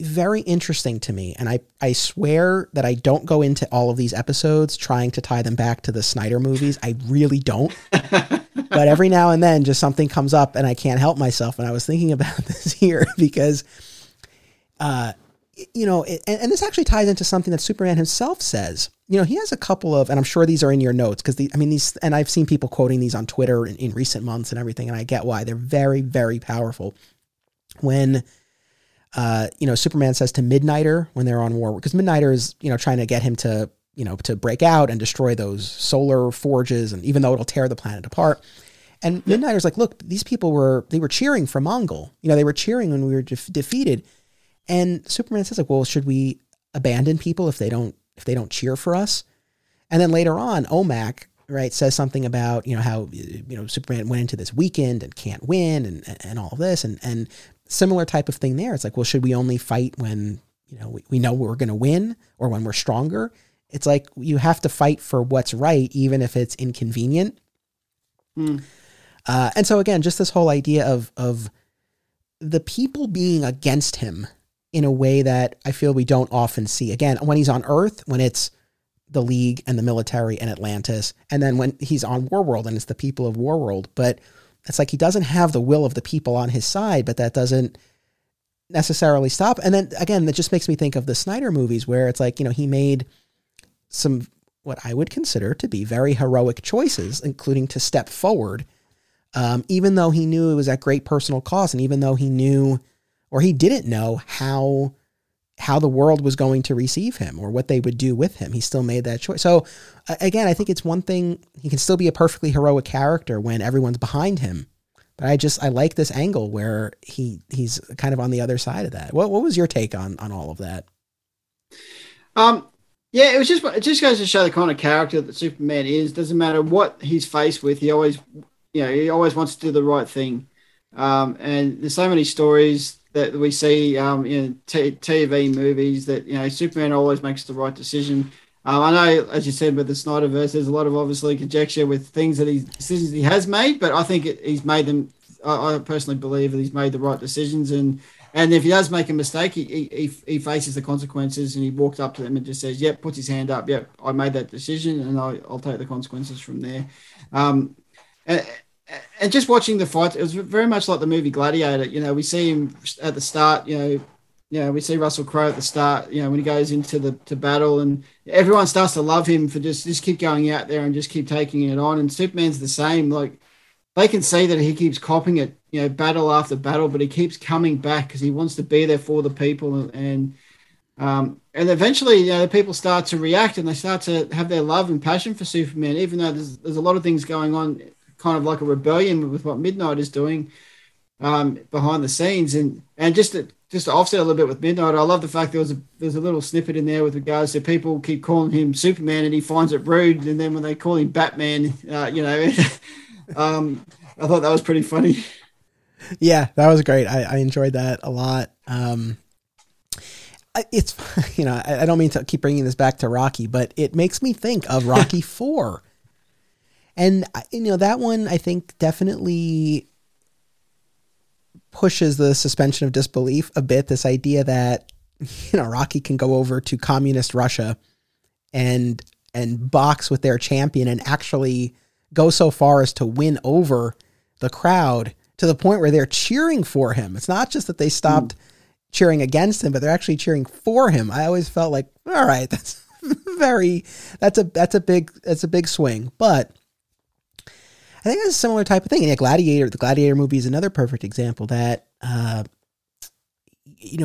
very interesting to me, and I swear that I don't go into all of these episodes trying to tie them back to the Snyder movies. I really don't. But every now and then, just something comes up, and I can't help myself. And I was thinking about this here because, you know, and this actually ties into something that Superman himself says. You know, he has a couple of, and I'm sure these are in your notes, because these, and I've seen people quoting these on Twitter in recent months and everything, and I get why. They're very, very powerful. When, you know, Superman says to Midnighter when they're on war, because Midnighter is, you know, trying to get him to, you know, to break out and destroy those solar forges, and even though it'll tear the planet apart. And Midnighter's like, look, these people were cheering for Mongol. You know, they were cheering when we were defeated. And Superman says, like, well, should we abandon people if they don't cheer for us? And then later on, OMAC, right, says something about, you know, how, you know, Superman went into this weekend and can't win and all of this, and similar type of thing there. It's like, well, should we only fight when, you know, we know we're going to win, or when we're stronger? It's like, you have to fight for what's right, even if it's inconvenient. And so again, just this whole idea of the people being against him in a way that I feel we don't often see. Again, when he's on Earth, when it's the League and the military and Atlantis, and then when he's on Warworld and it's the people of Warworld. But it's like, he doesn't have the will of the people on his side, but that doesn't necessarily stop. And then again, that just makes me think of the Snyder movies, where it's like, you know, he made some, what I would consider to be very heroic choices, including to step forward, even though he knew it was at great personal cost, and even though he knew, or he didn't know how the world was going to receive him or what they would do with him, he still made that choice. So again, I think it's one thing, he can still be a perfectly heroic character when everyone's behind him. But I like this angle where he's kind of on the other side of that. What was your take on all of that? Yeah, it just goes to show the kind of character that Superman is. Doesn't matter what he's faced with, he always wants to do the right thing. And there's so many stories that we see in TV movies that, you know, Superman always makes the right decision. I know, as you said, with the Snyderverse, there's a lot of obviously conjecture with decisions he has made, but I think he's made them. I personally believe that he's made the right decisions, and if he does make a mistake, he faces the consequences, and he walks up to them and just says, "Yep," puts his hand up, "Yep, I made that decision, and I'll take the consequences from there." And just watching the fight, it was very much like the movie Gladiator. You know, we see him at the start. You know, we see Russell Crowe at the start. You know, when he goes into the battle, and everyone starts to love him for just keep going out there and just keep taking it on. And Superman's the same. Like, they can see that he keeps copping it, you know, battle after battle, but he keeps coming back because he wants to be there for the people. And eventually, you know, the people start to react, and they start to have their love and passion for Superman, even though there's a lot of things going on, kind of like a rebellion with what Midnight is doing. behind the scenes, and just to offset a little bit with Midnight, I love the fact there's a little snippet in there with regards to people keep calling him Superman and he finds it rude, and then when they call him Batman, I thought that was pretty funny. Yeah, that was great. I enjoyed that a lot. It's, I don't mean to keep bringing this back to Rocky, but it makes me think of Rocky 4. And, that one, I think, definitely pushes the suspension of disbelief a bit. This idea that, Rocky can go over to communist Russia and box with their champion and actually go so far as to win over the crowd to the point where they're cheering for him. It's not just that they stopped cheering against him, but they're actually cheering for him. I always felt like, all right, that's a big swing. But I think it's a similar type of thing. And the Gladiator movie is another perfect example that,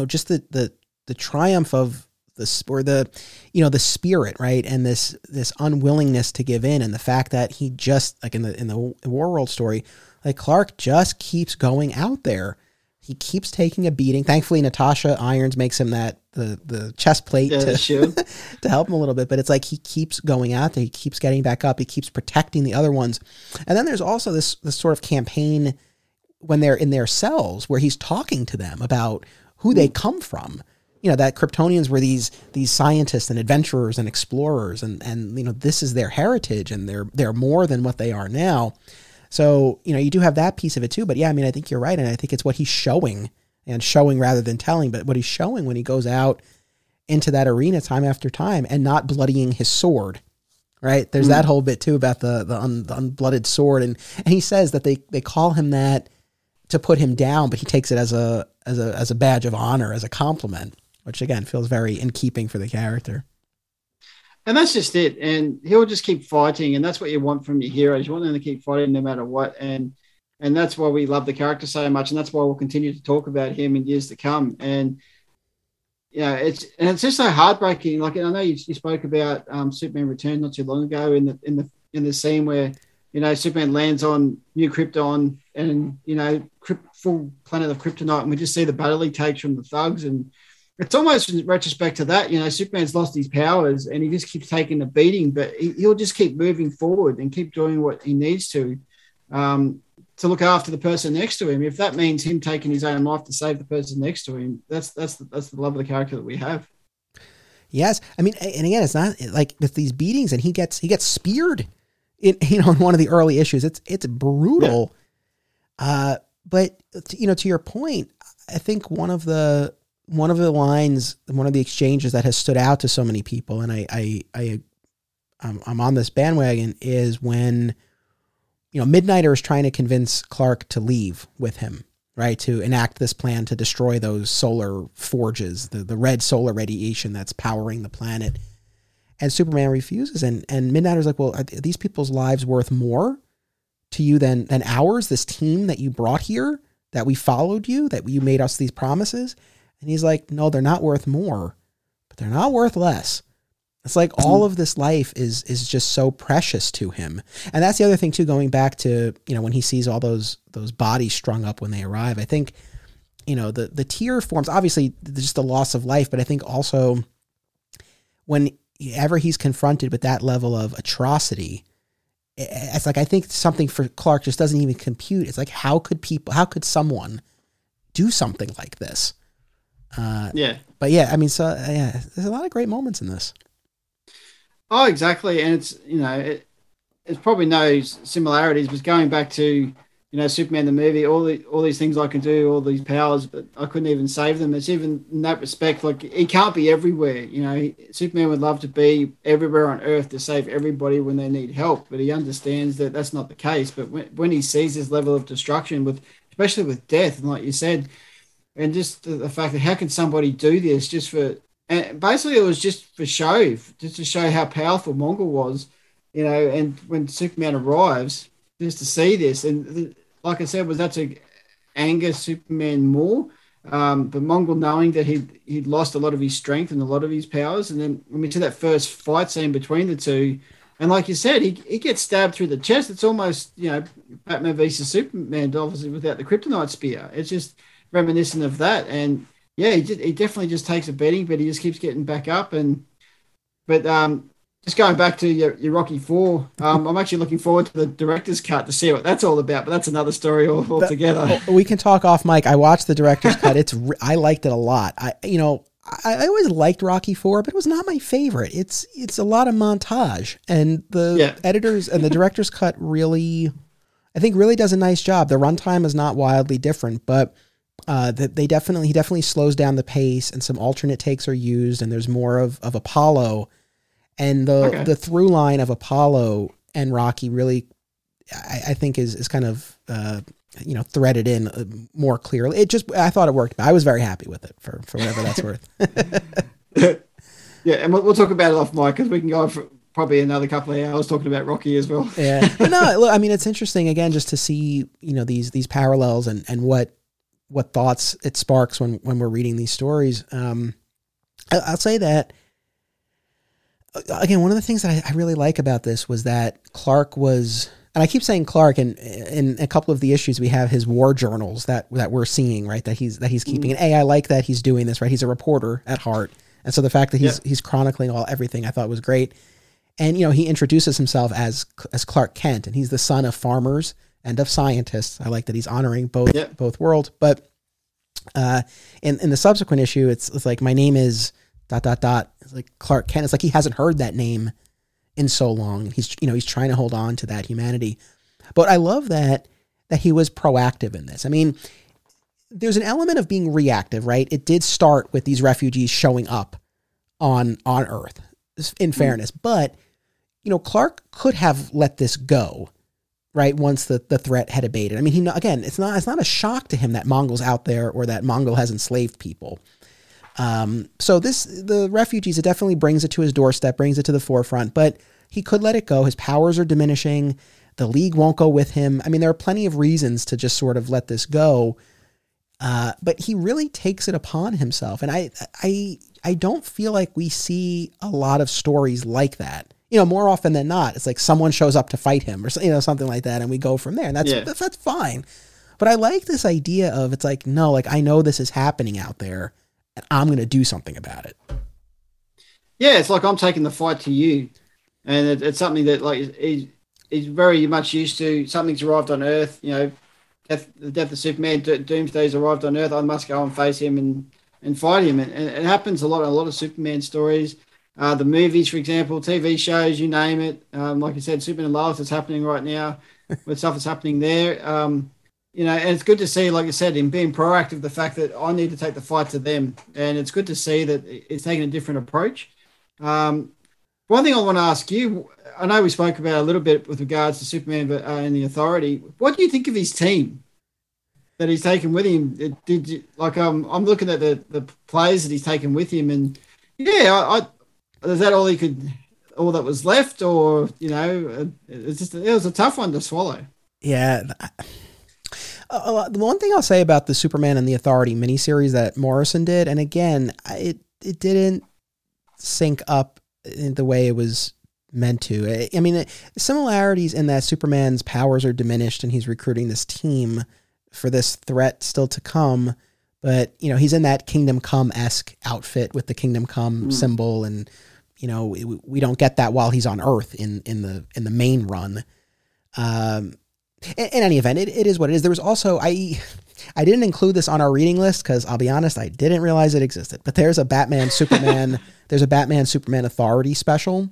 just the triumph of the spirit, right? And this unwillingness to give in, and the fact that he just, like in the Warworld story, like Clark just keeps going out there. He keeps taking a beating. Thankfully, Natasha Irons makes him the chest plate to help him a little bit. But it's like he keeps going out there. He keeps getting back up. He keeps protecting the other ones. And then there's also this sort of campaign when they're in their cells where he's talking to them about who they come from. That Kryptonians were these scientists and adventurers and explorers, and this is their heritage, and they're more than what they are now. So, you do have that piece of it too. But yeah, I mean, I think you're right. And I think it's what he's showing rather than telling, but what he's showing when he goes out into that arena time after time and not bloodying his sword, right? There's that whole bit too about the unblooded sword. And he says that they call him that to put him down, but he takes it as a badge of honor, as a compliment, which again feels very in keeping for the character. And that's just it. And he'll just keep fighting. And that's what you want from your heroes. You want them to keep fighting no matter what. And that's why we love the character so much. And that's why we'll continue to talk about him in years to come. And, it's just so heartbreaking. Like, I know you spoke about Superman Return not too long ago in the scene where, Superman lands on New Krypton and, full planet of Kryptonite. And we just see the battle he takes from the thugs. And it's almost in retrospect to that, Superman's lost his powers and he just keeps taking the beating, but he'll just keep moving forward and keep doing what he needs to look after the person next to him. If that means him taking his own life to save the person next to him, that's the love of the character that we have. Yes. I mean, and again, it's not like with these beatings, and he gets speared in one of the early issues. It's brutal. Yeah. But to your point, I think one of the lines, one of the exchanges that has stood out to so many people, and I'm on this bandwagon, is when, Midnighter is trying to convince Clark to leave with him, right? To enact this plan to destroy those solar forges, the red solar radiation that's powering the planet. And Superman refuses. And Midnighter's like, well, are these people's lives worth more to you than ours? This team that you brought here, that we followed you, that you made us these promises? And he's like, no, they're not worth more, but they're not worth less. It's like all of this life is just so precious to him. And that's the other thing too, going back to, when he sees all those bodies strung up when they arrive, I think, the tear forms, obviously just the loss of life, but I think also whenever he's confronted with that level of atrocity, it's like, I think something for Clark just doesn't even compute. It's like, how could someone do something like this? But yeah, I mean, so yeah, there's a lot of great moments in this. Oh, exactly. And it's, it's probably no similarities, but going back to, Superman the movie, all these things I can do, all these powers, but I couldn't even save them. It's even in that respect, like he can't be everywhere. Superman would love to be everywhere on Earth to save everybody when they need help, but he understands that that's not the case. But when he sees this level of destruction, especially with death, and like you said, and just the fact that how can somebody do this just for, and basically it was just for show, just to show how powerful Mongol was, and when Superman arrives, just to see this. And like I said, was that to anger Superman more? But Mongol knowing that he'd lost a lot of his strength and a lot of his powers. And then when we see that first fight scene between the two, And like you said, he gets stabbed through the chest. It's almost, Batman versus Superman, obviously without the kryptonite spear. It's just reminiscent of that. And yeah, he definitely just takes a beating, but he just keeps getting back up. But just going back to your Rocky Four, I'm actually looking forward to the director's cut to see what that's all about. But that's another story altogether. We can talk off mic. I watched the director's cut. I liked it a lot. I always liked Rocky IV, but it was not my favorite. It's a lot of montage, and the editors and the director's cut really does a nice job. The runtime is not wildly different, but he definitely slows down the pace, and some alternate takes are used, and there's more of Apollo, and the through line of Apollo and Rocky really, I think is kind of threaded in more clearly. I thought it worked. I was very happy with it for whatever that's worth. Yeah, and we'll talk about it off mic because we can go for probably another couple of hours talking about Rocky as well. Yeah, but no, look, I mean, it's interesting again just to see these parallels and what thoughts it sparks when we're reading these stories. I'll say that again. One of the things that I really like about this was that Clark was. And I keep saying Clark, and in a couple of the issues we have his war journals that we're seeing, right? That he's keeping. And I like that he's doing this, right? He's a reporter at heart, and so the fact that he's chronicling everything I thought was great. And he introduces himself as Clark Kent, and he's the son of farmers and of scientists. I like that he's honoring both worlds. But in the subsequent issue, it's like my name is ... It's like Clark Kent. It's like he hasn't heard that name in so long. He's trying to hold on to that humanity. But I love that he was proactive in this. I mean, there's an element of being reactive, right? It did start with these refugees showing up on Earth, in fairness. But, Clark could have let this go, right? Once the threat had abated. I mean, it's not a shock to him that Mongol's out there or that Mongol has enslaved people. So the refugees, it definitely brings it to his doorstep, brings it to the forefront, but he could let it go. His powers are diminishing. The League won't go with him. I mean, there are plenty of reasons to just sort of let this go. But he really takes it upon himself. And I don't feel like we see a lot of stories like that. More often than not, it's like someone shows up to fight him or something like that. And we go from there, and that's fine. But I like this idea of, it's like, no, like I know this is happening out there, and I'm going to do something about it. Yeah, it's like I'm taking the fight to you. And it's something that like he's very much used to. Something's arrived on Earth, the death of Superman, Doomsday's arrived on Earth. I must go and face him and fight him. And it happens a lot of Superman stories. The movies, for example, TV shows, you name it. Like I said, Superman and Lois is happening right now. With stuff that's happening there. And it's good to see, like I said, him being proactive, the fact that I need to take the fight to them. And it's good to see that it's taking a different approach. One thing I want to ask you, I know we spoke about a little bit with regards to Superman and the Authority. What do you think of his team that he's taken with him? I'm looking at the players that he's taken with him, and is that all that was left, or it was a tough one to swallow. Yeah. The one thing I'll say about the Superman and the Authority miniseries that Morrison did, and again, it didn't sync up in the way it was meant to. I mean, similarities in that Superman's powers are diminished and he's recruiting this team for this threat still to come. But, he's in that Kingdom Come-esque outfit with the Kingdom Come symbol. And, we don't get that while he's on Earth in the main run. In any event, it is what it is. There was also, I didn't include this on our reading list because I'll be honest, I didn't realize it existed. But there's a Batman Superman Authority special.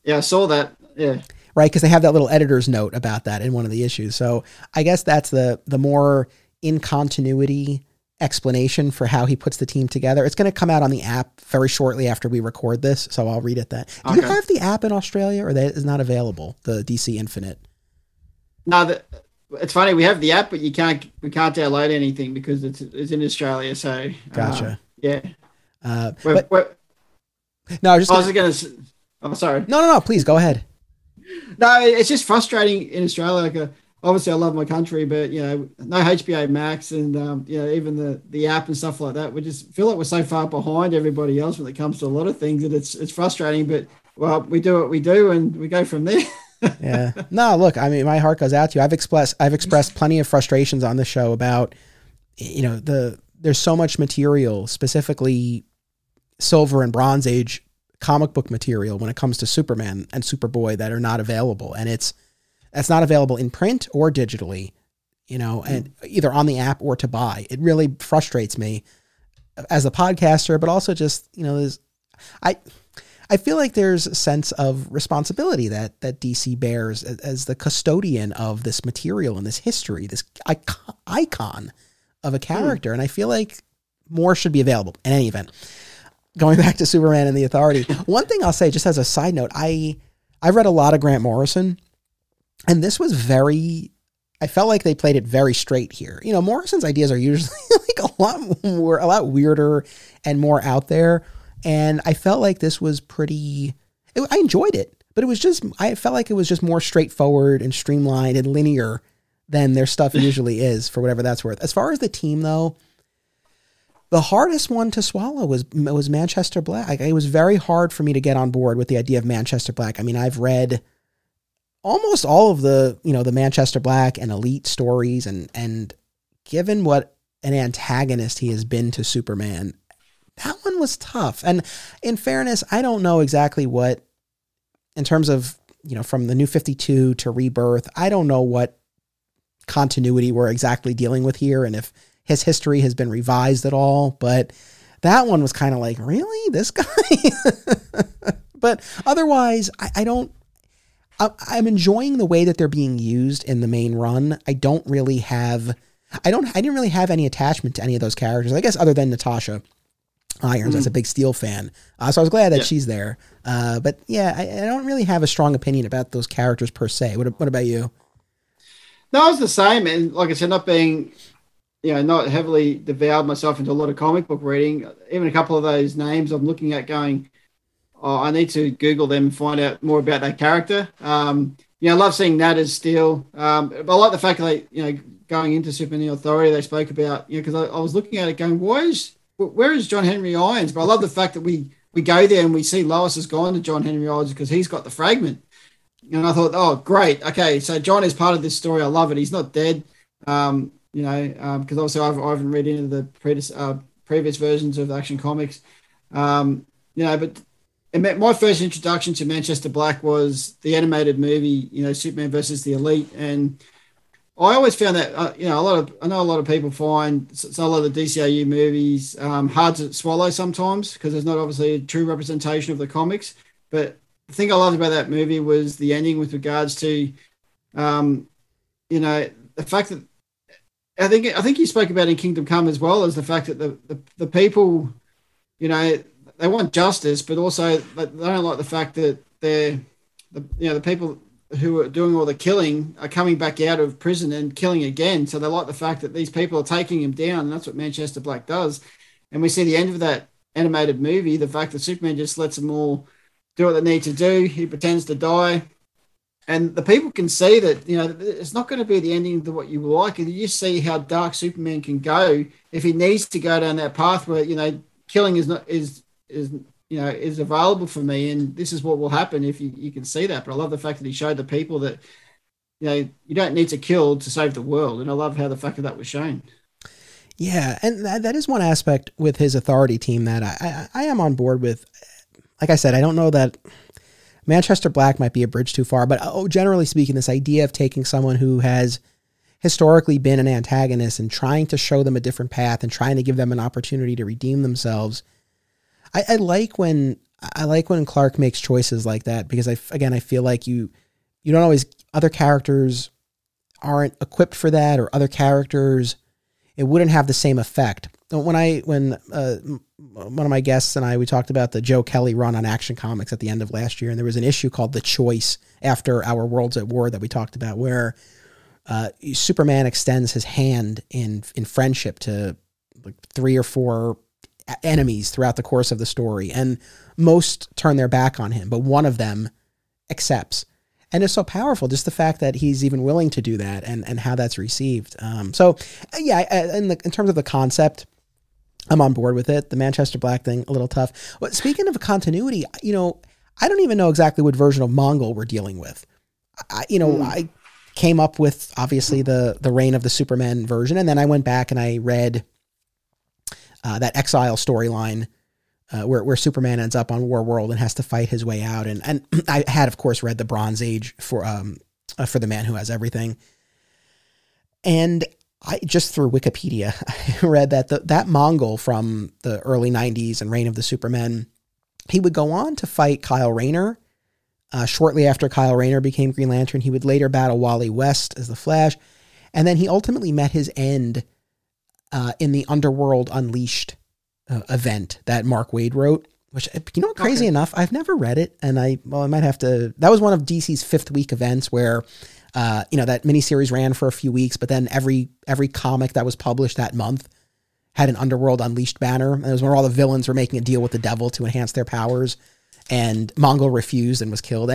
Yeah, I saw that. Yeah. Right, because they have that little editor's note about that in one of the issues. So I guess that's the more in continuity explanation for how he puts the team together. It's going to come out on the app very shortly after we record this, so I'll read it then. Do you have the app in Australia, or that is not available? The DC Infinite. No, it's funny. We have the app, but we can't download anything because it's in Australia. So gotcha. Yeah. No, I was going to. I'm sorry. No. Please go ahead. No, it's just frustrating in Australia. Like, obviously, I love my country, but no HBO Max and even the app and stuff like that. We just feel like we're so far behind everybody else when it comes to a lot of things, and it's frustrating. But well, we do what we do and we go from there. Yeah. No, look, I mean, my heart goes out to you. I've expressed plenty of frustrations on the show about, there's so much material, specifically Silver and Bronze Age comic book material when it comes to Superman and Superboy that are not available. And that's not available in print or digitally, and either on the app or to buy. It really frustrates me as a podcaster, but also just, I feel like there's a sense of responsibility that DC bears as the custodian of this material and this history, this icon of a character. And I feel like more should be available in any event. Going back to Superman and the Authority, one thing I'll say just as a side note, I read a lot of Grant Morrison, and this was I felt like they played it very straight here. Morrison's ideas are usually like a lot weirder and more out there. And I felt like this was I enjoyed it, but I felt like it was just more straightforward and streamlined and linear than their stuff usually is, for whatever that's worth. As far as the team though, the hardest one to swallow was Manchester Black. It was very hard for me to get on board with the idea of Manchester Black. I mean, I've read almost all of the Manchester Black and Elite stories, and given what an antagonist he has been to Superman, that one was tough. And in fairness, I don't know exactly what, in terms of, from the New 52 to Rebirth, I don't know what continuity we're exactly dealing with here, and if his history has been revised at all, but that one was kind of like, really? This guy? But otherwise, I'm enjoying the way that they're being used in the main run. I didn't really have any attachment to any of those characters, I guess, other than Natasha Irons. As a big Steel fan. So I was glad that she's there. But yeah, I don't really have a strong opinion about those characters per se. What about you? No, I was the same. And like I said, not being, not heavily devoured myself into a lot of comic book reading. Even a couple of those names I'm looking at going, I need to Google them and find out more about that character. I love seeing Nat as Steel. But I like the fact that, going into Superman and the Authority, they spoke about, because I was looking at it going, where is John Henry Irons? But I love the fact that we go there and we see Lois has gone to John Henry Irons because he's got the fragment. And I thought, oh, great. Okay, so John is part of this story. I love it. He's not dead. Because obviously I haven't read into the previous versions of Action Comics. But my first introduction to Manchester Black was the animated movie, Superman versus the Elite. And I always found that, I know a lot of people find a lot of the DCAU movies hard to swallow sometimes because there's not obviously a true representation of the comics. But the thing I loved about that movie was the ending with regards to, the fact that I think you spoke about in Kingdom Come as well, as the fact that the people, they want justice, but also they don't like the fact that the people who are doing all the killing are coming back out of prison and killing again. So they like the fact that these people are taking him down, and that's what Manchester Black does. And we see the end of that animated movie, the fact that Superman just lets them all do what they need to do. He pretends to die. And the people can see that, it's not going to be the ending to what you like. And you see how dark Superman can go if he needs to go down that path where, killing is available for me, and this is what will happen if you can see that. But I love the fact that he showed the people that you don't need to kill to save the world, and I love how the fact that was shown. Yeah, and that is one aspect with his Authority team that I am on board with. Like I said, I don't know that Manchester Black might be a bridge too far, but generally speaking, this idea of taking someone who has historically been an antagonist and trying to show them a different path and trying to give them an opportunity to redeem themselves. I like when Clark makes choices like that, because I feel like you don't always, other characters aren't equipped for that, or other characters, it wouldn't have the same effect. When one of my guests and we talked about the Joe Kelly run on Action Comics at the end of last year, and there was an issue called The Choice after Our Worlds at War that we talked about, where Superman extends his hand in friendship to like 3 or 4 enemies throughout the course of the story, and most turn their back on him, but one of them accepts. And it's so powerful, just the fact that he's even willing to do that, and how that's received. In terms of the concept, I'm on board with it. The Manchester Black thing, a little tough. But speaking of continuity, I don't even know exactly what version of Mongol we're dealing with. I came up with obviously the Reign of the Superman version, and then I went back and I read that Exile storyline where Superman ends up on Warworld and has to fight his way out. And I had, of course, read the Bronze Age for the Man Who Has Everything. And I just through Wikipedia, I read that that Mongol from the early 90s and Reign of the Supermen, he would go on to fight Kyle Rayner. Shortly after Kyle Rayner became Green Lantern, he would later battle Wally West as the Flash. And then he ultimately met his end in the Underworld Unleashed event that Mark Waid wrote, which, crazy enough, I've never read it. And I might have to, that was one of DC's 5th week events where, that miniseries ran for a few weeks, but then every comic that was published that month had an Underworld Unleashed banner. And it was where all the villains were making a deal with the devil to enhance their powers. And Mongol refused and was killed.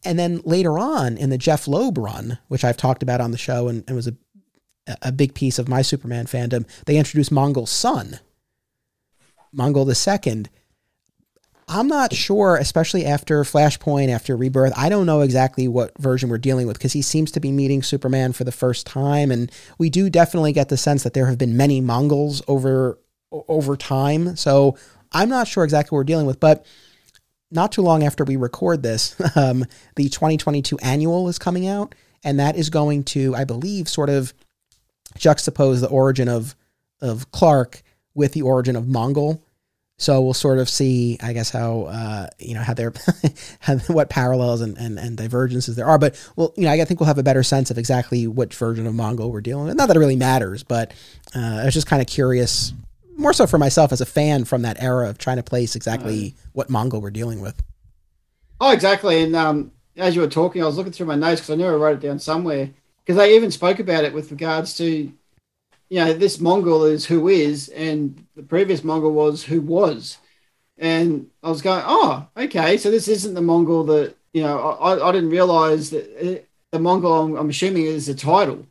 And then later on in the Jeff Loeb run, which I've talked about on the show and was a big piece of my Superman fandom, they introduced Mongol's son, Mongol the Second. I'm not sure, especially after Flashpoint, after Rebirth, I don't know exactly what version we're dealing with because he seems to be meeting Superman for the first time. And we do definitely get the sense that there have been many Mongols over time. So I'm not sure exactly what we're dealing with, but not too long after we record this, the 2022 annual is coming out, and that is going to, I believe, sort of juxtapose the origin of Clark with the origin of Mongol. So we'll sort of see, I guess, how they're, what parallels and divergences there are. But I think we'll have a better sense of exactly which version of Mongol we're dealing with. Not that it really matters, but I was just kind of curious, more so for myself as a fan from that era of trying to place exactly what Mongol we're dealing with. Oh, exactly. And as you were talking, I was looking through my notes because I knew I wrote it down somewhere because I even spoke about it with regards to, this Mongol is who is, and the previous Mongol was who was. And I was going, oh, okay. So this isn't the Mongol that, I didn't realize that the Mongol, I'm assuming, is a title.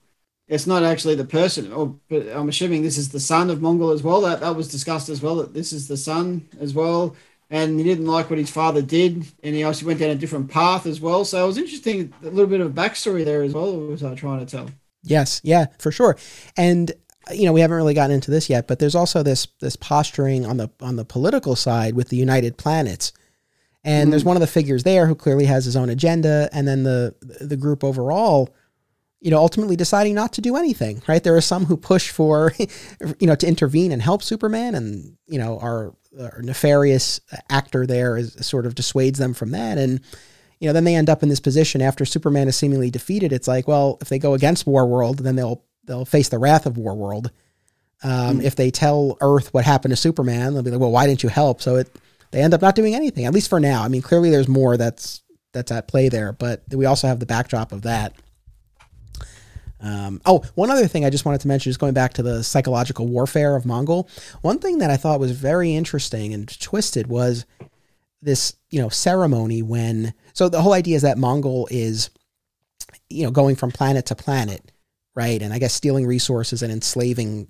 It's not actually the person, but I'm assuming this is the son of Mongol as well. That was discussed as well, that this is the son as well. And he didn't like what his father did, and he also went down a different path as well. So it was interesting, a little bit of backstory there as well, was I trying to tell. Yes, yeah, for sure. And, we haven't really gotten into this yet, but there's also this posturing on the political side with the United Planets. And there's one of the figures there who clearly has his own agenda, and then the group overall, ultimately deciding not to do anything, right? There are some who push for, to intervene and help Superman, and, our nefarious actor there is sort of dissuades them from that. And, then they end up in this position after Superman is seemingly defeated. It's like, well, if they go against Warworld, then they'll face the wrath of Warworld. If they tell Earth what happened to Superman, they'll be like, well, why didn't you help? So they end up not doing anything, at least for now. I mean, clearly there's more that's at play there, but we also have the backdrop of that. One other thing I just wanted to mention is going back to the psychological warfare of Mongol. One thing that I thought was very interesting and twisted was this, ceremony so the whole idea is that Mongol is, going from planet to planet, right? And I guess stealing resources and enslaving,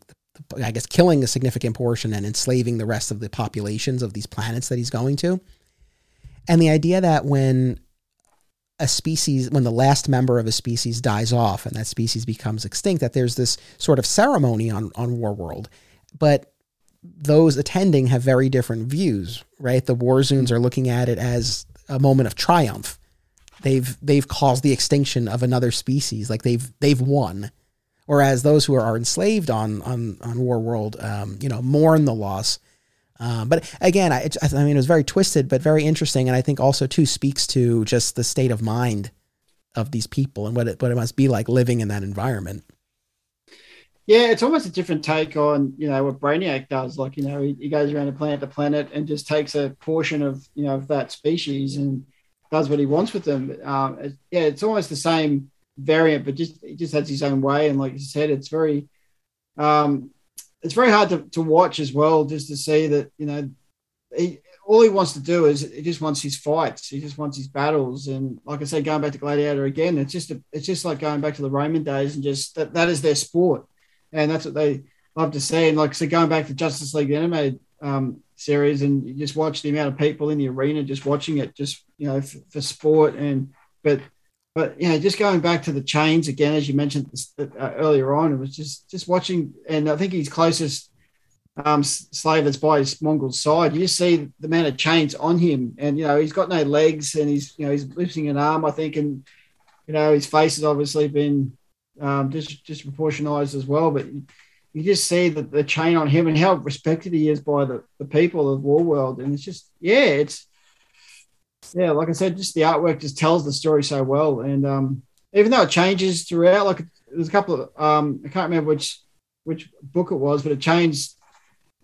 killing a significant portion and enslaving the rest of the populations of these planets that he's going to. And the idea that when the last member of a species dies off and that species becomes extinct, that there's this sort of ceremony on Warworld. But those attending have very different views, right? The Warzoons are looking at it as a moment of triumph. They've caused the extinction of another species, like they've won. Whereas those who are enslaved on Warworld, mourn the loss. But again, it was very twisted, but very interesting. And I think also too speaks to just the state of mind of these people and what it must be like living in that environment. Yeah, it's almost a different take on, what Brainiac does. Like, he goes around planet to planet and just takes a portion of, of that species and does what he wants with them. It's almost the same variant, but he just has his own way. And like you said, it's very hard to watch as well, just to see that, all he wants to do is he just wants his fights. He just wants his battles. And like I said, going back to Gladiator again, it's just like going back to the Roman days and just that is their sport. And that's what they love to see. And like, so going back to Justice League, the animated series, and you just watch the amount of people in the arena just watching it, just for sport. But just going back to the chains again, as you mentioned earlier on, it was just watching, and I think his closest slave that's by his Mongol side, you see the amount of chains on him, and he's got no legs, and he's lifting an arm, I think, and his face has obviously been disproportionized as well, but you just see the chain on him and how respected he is by the people of Warworld, and it's just like I said, just the artwork just tells the story so well, and even though it changes throughout, like there's a couple of I can't remember which book it was, but it changed.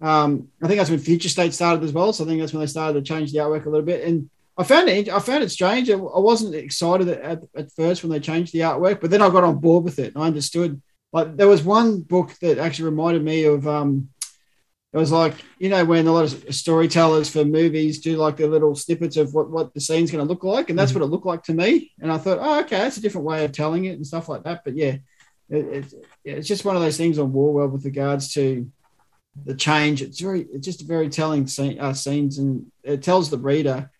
I think that's when Future State started as well. So I think that's when they started to change the artwork a little bit. And I found it strange. I wasn't excited at first when they changed the artwork, but then I got on board with it. And I understood. Like there was one book that actually reminded me of. It was like when a lot of storytellers for movies do like their little snippets of what the scene's going to look like, and that's what it looked like to me. And I thought, oh, okay, that's a different way of telling it and stuff like that. But yeah, it's just one of those things on Warworld with regards to the change. It's just very telling scenes, and it tells the reader,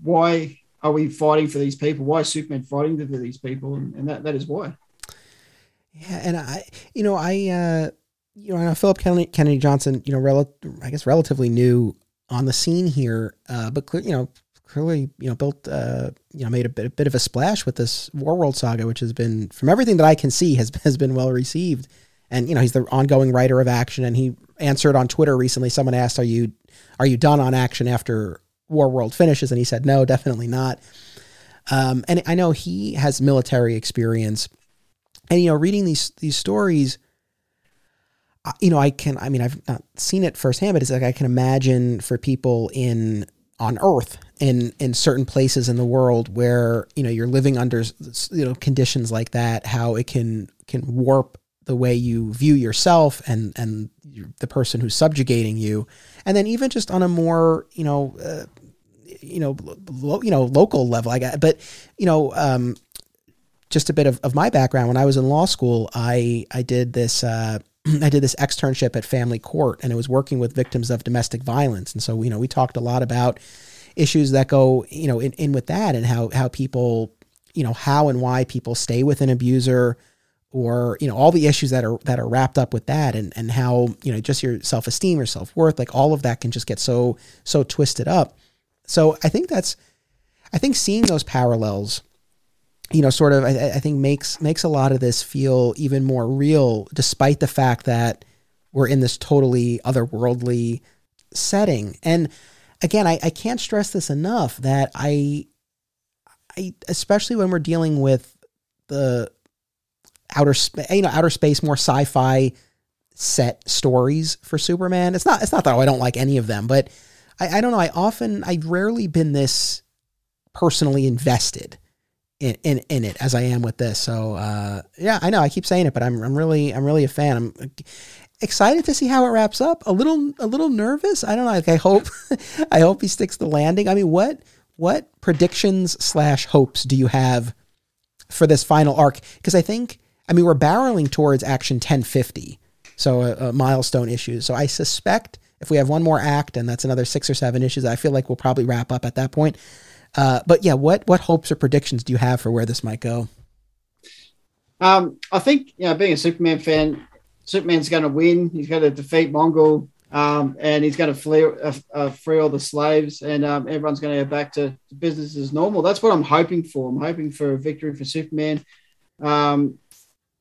why are we fighting for these people? Why is Superman fighting for these people? And that is why. Yeah, and I know Phillip Kennedy Johnson, I guess relatively new on the scene here, but clearly, built, made a bit of a splash with this Warworld Saga, which has been, from everything that I can see, has been well received. And, he's the ongoing writer of Action, and he answered on Twitter recently. Someone asked, are you done on Action after Warworld finishes? And he said, no, definitely not. And I know he has military experience, and, reading these stories, I've not seen it firsthand, but it's like I can imagine for people on Earth in certain places in the world where, you're living under, conditions like that, how it can warp the way you view yourself and the person who's subjugating you. And then even just on a more, local level, just a bit of my background. When I was in law school, I did this externship at Family Court, and it was working with victims of domestic violence. And so, we talked a lot about issues that go, in with that, and how people, how and why people stay with an abuser, or, all the issues that are wrapped up with that, and how, just your self-esteem or self-worth, like all of that can just get so twisted up. So I think seeing those parallels, I think makes a lot of this feel even more real, despite the fact that we're in this totally otherworldly setting. And again, I can't stress this enough, that I especially when we're dealing with the outer space, more sci-fi set stories for Superman. It's not that I don't like any of them, but I don't know. I've rarely been this personally invested in it as I am with this. So yeah, I know I keep saying it, but I'm really a fan. I'm excited to see how it wraps up. A little nervous. I don't know. Like I hope he sticks the landing. I mean, what predictions / hopes do you have for this final arc? Because we're barreling towards Action 1050, so a milestone issue. So I suspect if we have one more act, and that's another 6 or 7 issues, I feel like we'll probably wrap up at that point. But yeah, what hopes or predictions do you have for where this might go? I think, being a Superman fan, Superman's going to win. He's going to defeat Mongol, and he's going to free all the slaves, and everyone's going to go back to business as normal. That's what I'm hoping for. I'm hoping for a victory for Superman.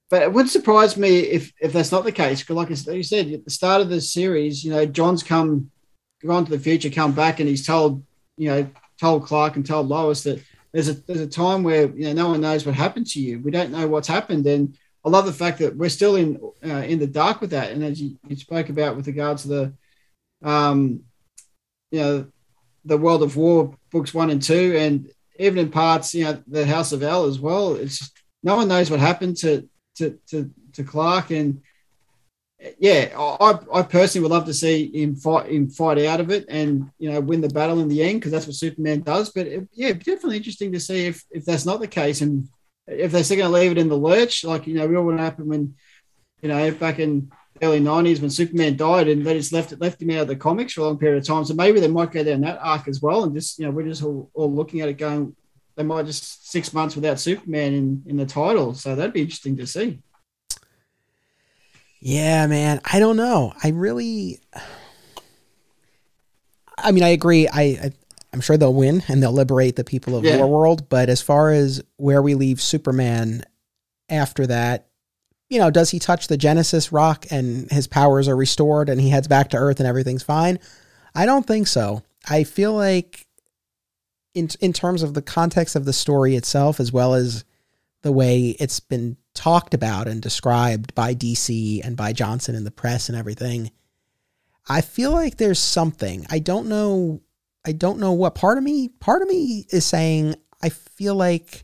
But it would surprise me if that's not the case. Because like you said, at the start of the series, John's gone to the future, come back, and he's told Clark and told Lois that there's a time where no one knows what happened to you. We don't know what's happened, and I love the fact that we're still in the dark with that. And as you spoke about with regards to the World of War books 1 and 2, and even in parts, the House of L as well. It's just, no one knows what happened to Clark, and I personally would love to see him fight out of it and win the battle in the end, because that's what Superman does. But definitely interesting to see if that's not the case, and if they're still going to leave it in the lurch, like we all want to happen when back in the early 90s when Superman died, and they just left him out of the comics for a long period of time. So maybe they might go down that arc as well, and just we're just all looking at it going, they might just 6 months without Superman in the title. So that'd be interesting to see. Yeah, man. I don't know. I agree. I'm sure they'll win and they'll liberate the people of Warworld. But as far as where we leave Superman after that, does he touch the Genesis rock and his powers are restored and he heads back to Earth and everything's fine? I don't think so. I feel like in terms of the context of the story itself, as well as the way it's been talked about and described by DC and by Johnson in the press and everything, I feel like there's something. I don't know what. Part of me is saying I feel like,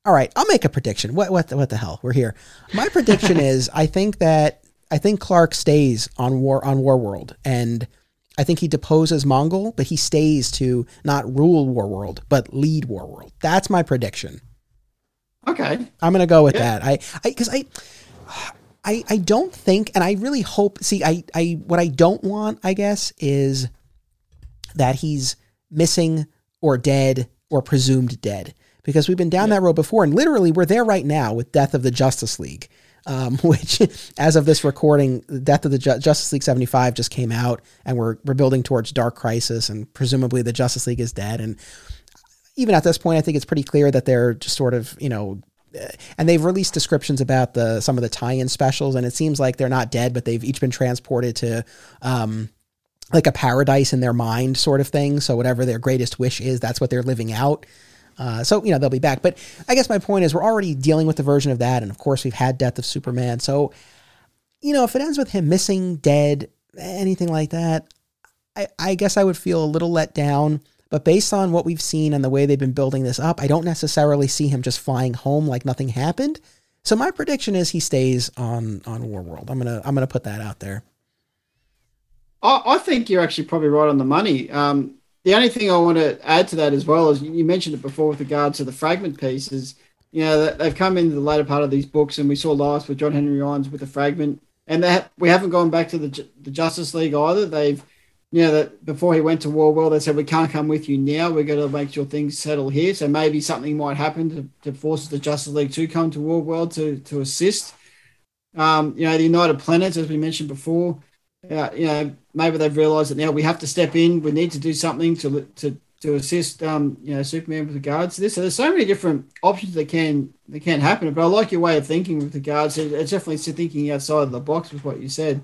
all right, I'll make a prediction. What the hell? We're here. My prediction is I think Clark stays on Warworld, and I think he deposes Mongol, but he stays to not rule Warworld but lead Warworld. That's my prediction. Okay. I'm going to go with that. I don't think, and I really hope, what I don't want, I guess, is that he's missing or dead or presumed dead, because we've been down that road before, and literally we're there right now with Death of the Justice League, which, as of this recording, Death of the Justice League 75 just came out, and we're building towards Dark Crisis, and presumably the Justice League is dead. And even at this point, I think it's pretty clear that they're just sort of, and they've released descriptions about some of the tie-in specials, and it seems like they're not dead, but they've each been transported to like a paradise in their mind sort of thing. So whatever their greatest wish is, that's what they're living out. So they'll be back. But I guess my point is we're already dealing with the version of that, and of course we've had Death of Superman. So, if it ends with him missing, dead, anything like that, I guess I would feel a little let down. But based on what we've seen and the way they've been building this up, I don't necessarily see him just flying home like nothing happened. So my prediction is he stays on Warworld. I'm gonna put that out there. I think you're actually probably right on the money. The only thing I want to add to that as well is you mentioned it before with regards to the fragment pieces. They've come into the later part of these books, and we saw last with John Henry Irons with the fragment, and we haven't gone back to the Justice League either. They've that before he went to Warworld, they said, we can't come with you now. We're going to make sure things settle here. So maybe something might happen to force the Justice League to come to Warworld to assist. The United Planets, as we mentioned before, maybe they've realised that now we have to step in. We need to do something to assist, Superman with regards to this. So there's so many different options that can happen. But I like your way of thinking with regards to it's definitely thinking outside of the box with what you said.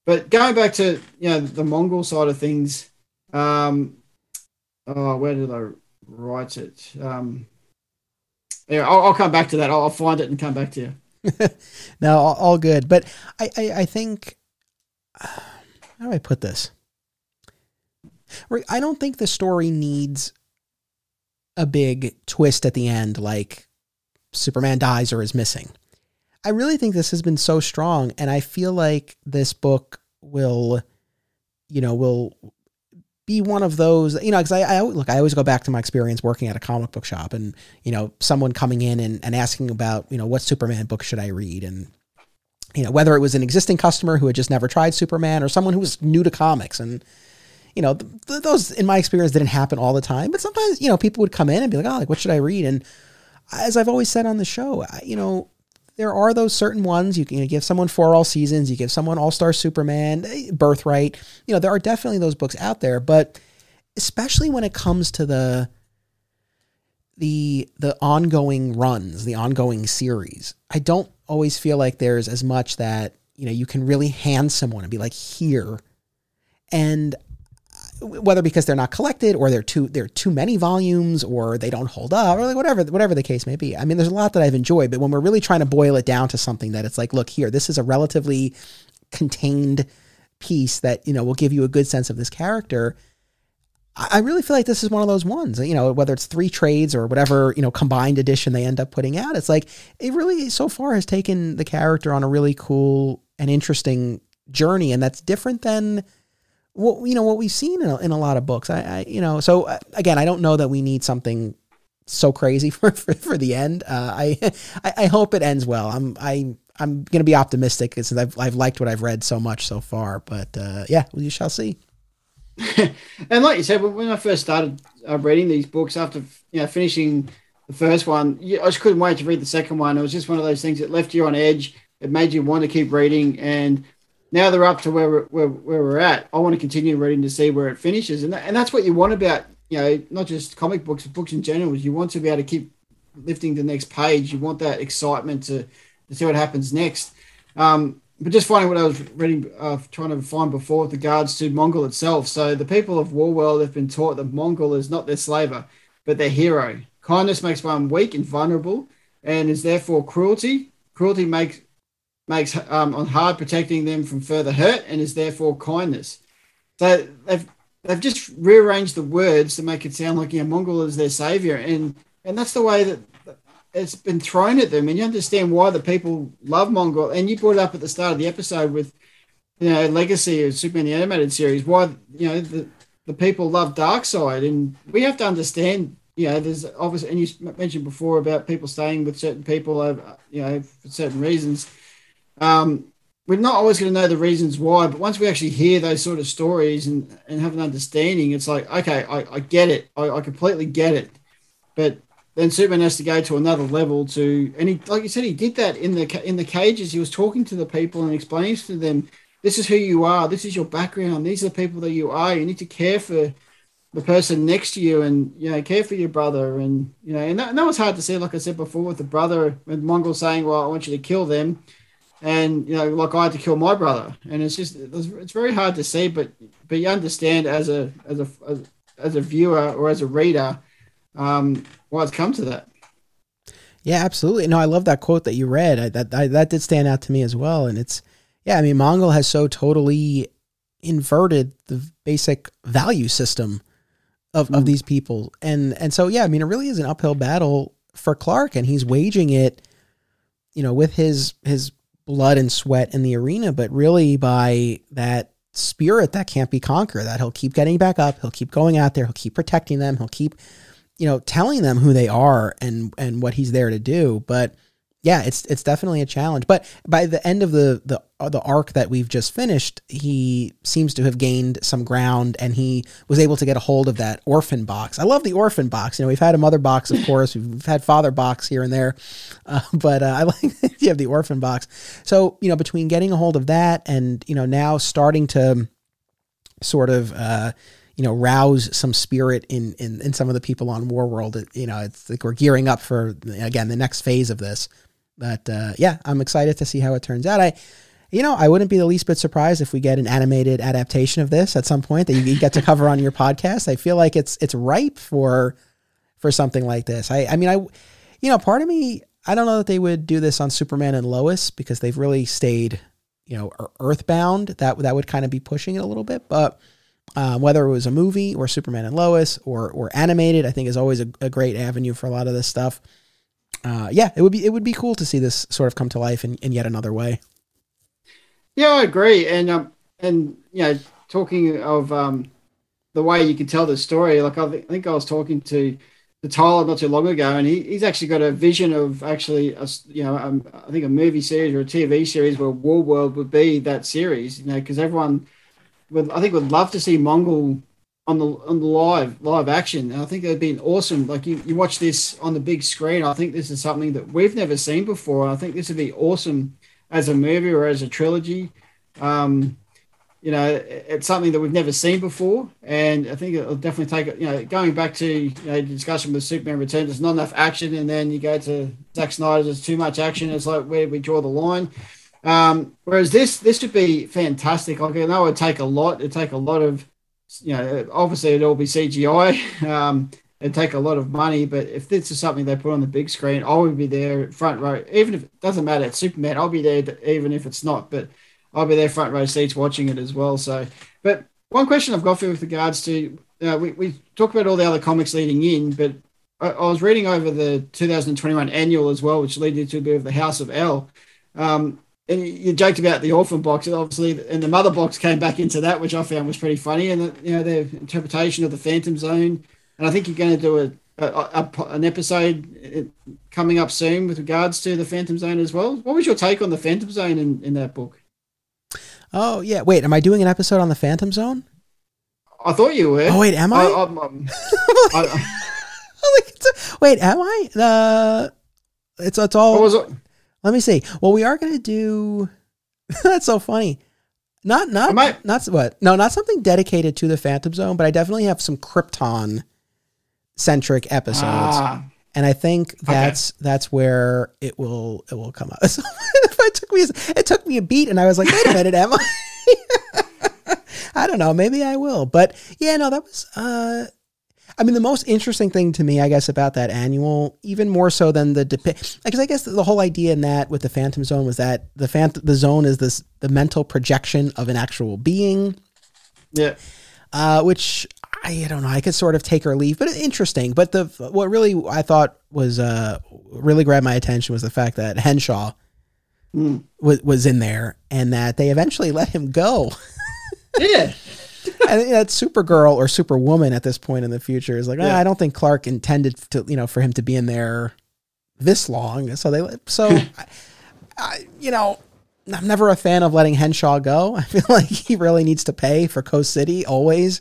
But going back to the Mongol side of things, where did I write it? I'll come back to that. I'll find it and come back to you. No, all good. But I think, how do I put this? I don't think the story needs a big twist at the end, like Superman dies or is missing. I really think this has been so strong, and I feel like this book will be one of those, because I always go back to my experience working at a comic book shop, and, someone coming in and asking about, what Superman book should I read? And, whether it was an existing customer who had just never tried Superman or someone who was new to comics. And, those, in my experience, didn't happen all the time, but sometimes, people would come in and be like, what should I read? And as I've always said on the show, there are those certain ones. You can give someone For All Seasons, you give someone All-Star Superman, Birthright. There are definitely those books out there, but especially when it comes to the ongoing runs, the ongoing series, I don't always feel like there's as much that, you can really hand someone and be like, here. And whether because they're not collected or they're too many volumes or they don't hold up or like whatever the case may be. I mean, there's a lot that I've enjoyed, but when we're really trying to boil it down to something that it's like, look here, this is a relatively contained piece that, will give you a good sense of this character. I really feel like this is one of those ones, whether it's 3 trades or whatever, combined edition they end up putting out. It's like, it really so far has taken the character on a really cool and interesting journey. And that's different than what we've seen in a lot of books. So again, I don't know that we need something so crazy for the end. I hope it ends well. I'm going to be optimistic since I've liked what I've read so much so far, but yeah, we shall see. And like you said, when I first started reading these books after finishing the first one, I just couldn't wait to read the second one. It was just one of those things that left you on edge. It made you want to keep reading, and now they're up to where we're at. I want to continue reading to see where it finishes, and that's what you want about not just comic books, but books in general. Is you want to be able to keep lifting the next page. You want that excitement to see what happens next. But just finding what I was reading, trying to find before with regards to Mongol itself. So the people of Warworld have been taught that Mongol is not their slaver, but their hero. Kindness makes one weak and vulnerable, and is therefore cruelty. Cruelty makes on hard, protecting them from further hurt, and is therefore kindness. So they've just rearranged the words to make it sound like Mongol is their savior, and that's the way that it's been thrown at them, and you understand why the people love Mongol. And you brought it up at the start of the episode with, Legacy of Superman the Animated Series, why, the people love Darkseid. And we have to understand, there's obviously, and you mentioned before about people staying with certain people, for certain reasons. We're not always going to know the reasons why, but once we actually hear those sort of stories and have an understanding, it's like, okay, I get it. I completely get it. But then Superman has to go to another level and he, like you said, he did that in the cages. He was talking to the people and explaining to them, this is who you are. This is your background. These are the people that you are. You need to care for the person next to you, and care for your brother. And and that was hard to see. Like I said before, with the brother and Mongol saying, "Well, I want you to kill them," and like I had to kill my brother. And it's very hard to see, but you understand as a viewer or as a reader. Why it's come to that. Yeah, absolutely. No, I love that quote that you read. That did stand out to me as well. And Mongol has so totally inverted the basic value system of these people. And so, it really is an uphill battle for Clark, and he's waging it, with his blood and sweat in the arena, but really by that spirit that can't be conquered, that he'll keep getting back up. He'll keep going out there. He'll keep protecting them. He'll keep telling them who they are and what he's there to do. But yeah, it's definitely a challenge. But by the end of the arc that we've just finished, he seems to have gained some ground, and he was able to get a hold of that orphan box. I love the orphan box. We've had a mother box, of course. We've had father box here and there, but I like you have the orphan box. So between getting a hold of that and now starting to sort of rouse some spirit in some of the people on Warworld. It's like we're gearing up for, again, the next phase of this. But I'm excited to see how it turns out. I wouldn't be the least bit surprised if we get an animated adaptation of this at some point that you get to cover on your podcast. I feel like it's ripe for something like this. Part of me, I don't know that they would do this on Superman and Lois, because they've really stayed, earthbound. That would kind of be pushing it a little bit, but whether it was a movie or Superman and Lois or animated, I think is always a great avenue for a lot of this stuff. It would be cool to see this sort of come to life in yet another way. Yeah, I agree. And talking of the way you can tell the story, like I think I was talking to Tyler not too long ago, and he's actually got a vision of actually I think a movie series or a TV series where Warworld would be that series. Because everyone would love to see Mongol on the live action. And I think it'd be awesome. Like you watch this on the big screen. I think this is something that we've never seen before. I think this would be awesome as a movie or as a trilogy. It's something that we've never seen before. And I think it'll definitely take, going back to the discussion with Superman Returns, there's not enough action. And then you go to Zack Snyder, there's too much action. It's like, where do we draw the line? Whereas this would be fantastic. Like, I know it'd take a lot. It'd take a lot of, obviously it'd all be CGI. It'd take a lot of money, but if this is something they put on the big screen, I would be there front row. Even if it doesn't matter, it's Superman, I'll be there even if it's not, but I'll be there front row seats watching it as well. So, but one question I've got for you with regards to, we talk about all the other comics leading in, but I was reading over the 2021 annual as well, which led to a bit of the House of L. And you joked about the orphan box, obviously, and the mother box came back into that, which I found was pretty funny. And their interpretation of the Phantom Zone, and I think you're going to do an episode coming up soon with regards to the Phantom Zone as well. What was your take on the Phantom Zone in that book? Oh yeah, wait, am I doing an episode on the Phantom Zone? I thought you were. Oh wait, am I? Wait, am I? It's all. What was it? Let me see. Well, we are going to do. That's so funny. Not what? No, not something dedicated to the Phantom Zone, but I definitely have some Krypton centric episodes, and I think that's where it will come out. So it took me a beat, and I was like, wait a minute, am I? I don't know. Maybe I will, but yeah, no, that was. I mean, the most interesting thing to me, I guess, about that annual, even more so than because I guess the whole idea in that with the Phantom Zone was that the zone is the mental projection of an actual being. Yeah. Which I don't know, I could sort of take or leave, but interesting. But what really I thought was really grabbed my attention was the fact that Henshaw was in there, and that they eventually let him go. Yeah. And that Supergirl or Superwoman at this point in the future is like, I don't think Clark intended to, for him to be in there this long. So I'm never a fan of letting Henshaw go. I feel like he really needs to pay for Coast City always.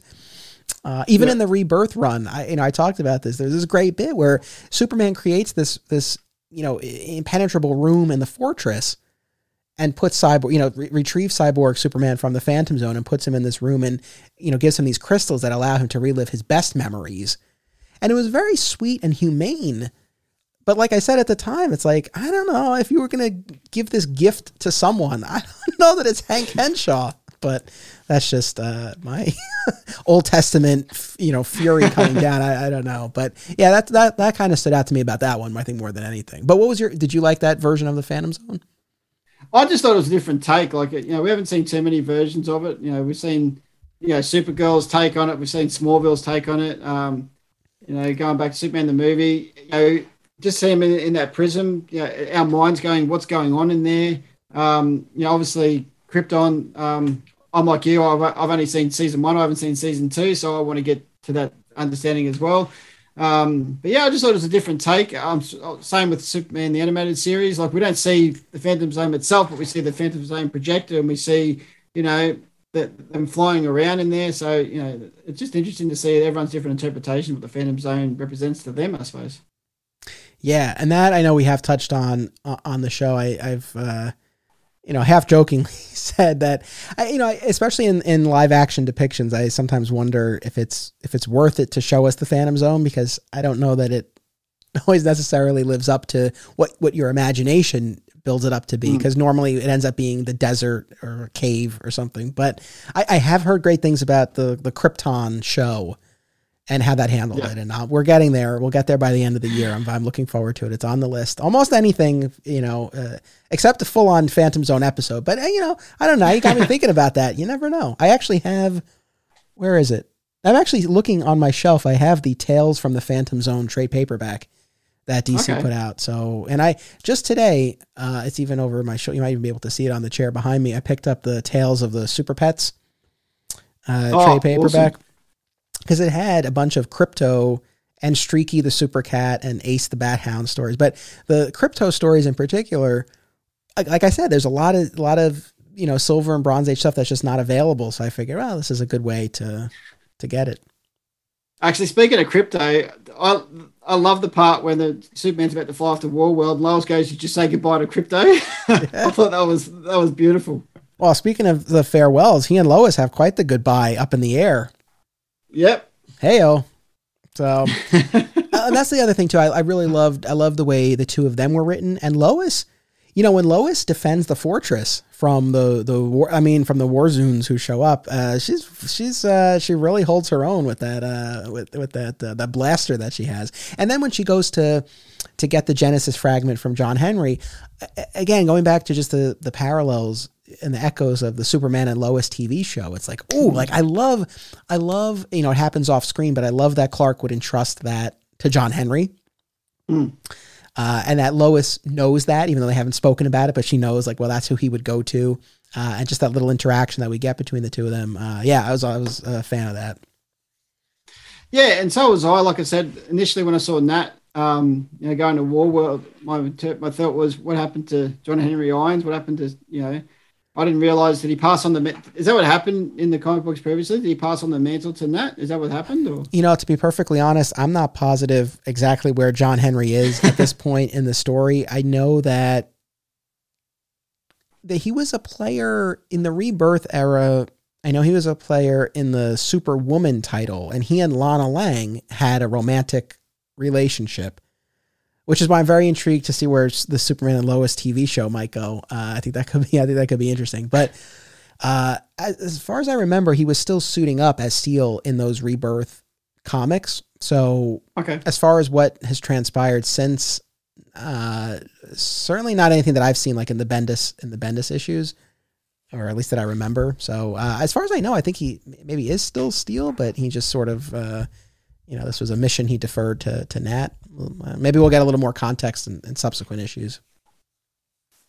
Even in the Rebirth run, I talked about this. There's this great bit where Superman creates this impenetrable room in the fortress, and puts Cyborg, retrieves Cyborg Superman from the Phantom Zone and puts him in this room and, gives him these crystals that allow him to relive his best memories. And it was very sweet and humane. But like I said at the time, it's like, I don't know if you were going to give this gift to someone. I don't know that it's Hank Henshaw, but that's just my Old Testament, fury coming down. I don't know. But yeah, that kind of stood out to me about that one, I think, more than anything. But did you like that version of the Phantom Zone? I just thought it was a different take. Like, we haven't seen too many versions of it. We've seen, Supergirl's take on it. We've seen Smallville's take on it. Going back to Superman the movie, just see him in that prism. Our minds going, what's going on in there? Obviously Krypton. I'm like you. I've only seen season 1. I haven't seen season 2, so I want to get to that understanding as well. But yeah, I just thought it was a different take. Same with Superman, the animated series. Like, we don't see the Phantom Zone itself, but we see the Phantom Zone projector, and we see, them flying around in there. So, it's just interesting to see everyone's different interpretation of what the Phantom Zone represents to them, I suppose. Yeah, and that I know we have touched on the show. I've half jokingly said that, especially in live action depictions, I sometimes wonder if it's worth it to show us the Phantom Zone, because I don't know that it always necessarily lives up to what your imagination builds it up to be. Because normally it ends up being the desert or a cave or something. But I have heard great things about the Krypton show and how that handled it. And we're getting there. We'll get there by the end of the year. I'm looking forward to it. It's on the list. Almost anything, except a full-on Phantom Zone episode. But, I don't know. You got me thinking about that. You never know. I actually have, where is it? I'm actually looking on my shelf. I have the Tales from the Phantom Zone trade paperback that DC put out. So, and I just today, it's even over my show. You might even be able to see it on the chair behind me. I picked up the Tales of the Super Pets trade paperback. Awesome. Because it had a bunch of Krypto and Streaky the Super Cat and Ace the Bat Hound stories. But the Krypto stories in particular, like I said, there's a lot of Silver and Bronze Age stuff that's just not available. So I figured, this is a good way to get it. Actually, speaking of Krypto, I love the part when the Superman's about to fly off to Warworld. Lois goes, "You just say goodbye to Krypto." I thought that was beautiful. Well, speaking of the farewells, he and Lois have quite the goodbye up in the air. Yep. Heyo. So, and that's the other thing too. I really loved the way the two of them were written. And Lois, when Lois defends the fortress from the Warzoons who show up, she really holds her own with that with that blaster that she has. And then when she goes to get the Genesis fragment from John Henry, again going back to just the parallels and the echoes of the Superman and Lois TV show. It's like, I love, it happens off screen, but I love that Clark would entrust that to John Henry. And that Lois knows that, even though they haven't spoken about it, but she knows that's who he would go to. And just that little interaction that we get between the two of them. I was a fan of that. Yeah, and so was I. Like I said initially, when I saw Nat, going to Warworld, my thought was, what happened to John Henry Irons? What happened to I didn't realize that he passed on the. Is that what happened in the comic books previously? Did he pass on the mantle to Nat? Is that what happened? Or? To be perfectly honest, I'm not positive exactly where John Henry is at this point in the story. I know that he was a player in the Rebirth era. I know he was a player in the Superwoman title, and he and Lana Lang had a romantic relationship, which is why I'm very intrigued to see where the Superman and Lois TV show might go. I think that could be interesting. But as far as I remember, he was still suiting up as Steel in those Rebirth comics. So okay. As far as what has transpired since, certainly not anything that I've seen like in the Bendis issues, or at least that I remember. So as far as I know, I think he maybe is still Steel, but he just sort of, this was a mission he deferred to Nat. Maybe we'll get a little more context in subsequent issues.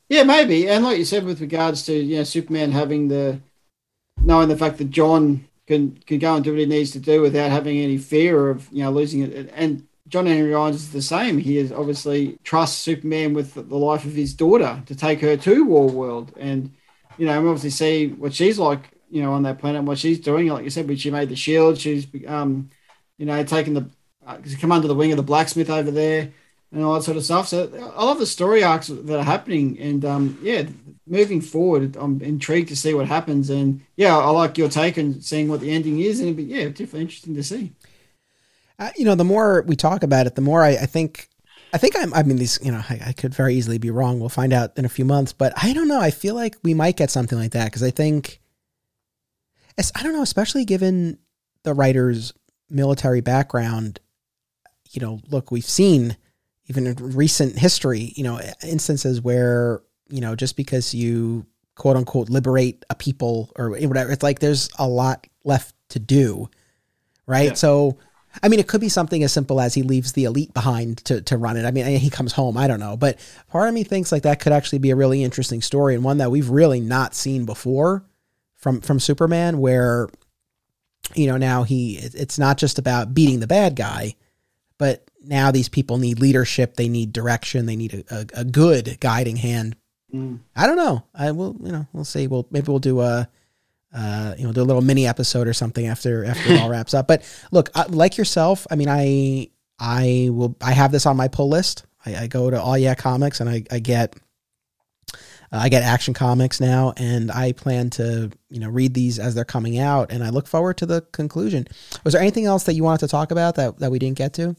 Yeah, maybe. And like you said, with regards to Superman knowing the fact that John can go and do what he needs to do without having any fear of losing it. And John Henry Irons is the same. He is obviously trusts Superman with the life of his daughter to take her to Warworld, and we obviously see what she's like, on that planet and what she's doing. Like you said, when she made the shield, she's taken come under the wing of the blacksmith over there and all that sort of stuff. So I love the story arcs that are happening, and moving forward, I'm intrigued to see what happens. And I like your take on seeing what the ending is, and it'd be definitely interesting to see. The more we talk about it, the more I think I could very easily be wrong. We'll find out in a few months, but I don't know. I feel like we might get something like that, because I think, I don't know, especially given the writer's military background. Look, we've seen even in recent history, instances where, just because you quote unquote liberate a people or whatever, it's like there's a lot left to do, right? Yeah. So, I mean, it could be something as simple as he leaves the elite behind to run it. I mean, he comes home. I don't know. But part of me thinks like that could actually be a really interesting story, and one that we've really not seen before from Superman, where, now it's not just about beating the bad guy, but now these people need leadership. They need direction. They need a good guiding hand. I don't know. We'll see. Maybe we'll do do a little mini episode or something after it all wraps up. But look, like yourself, I mean, I have this on my pull list. I go to All Yeah Comics, and I get Action Comics now, and I plan to, read these as they're coming out, and I look forward to the conclusion. Was there anything else that you wanted to talk about that we didn't get to?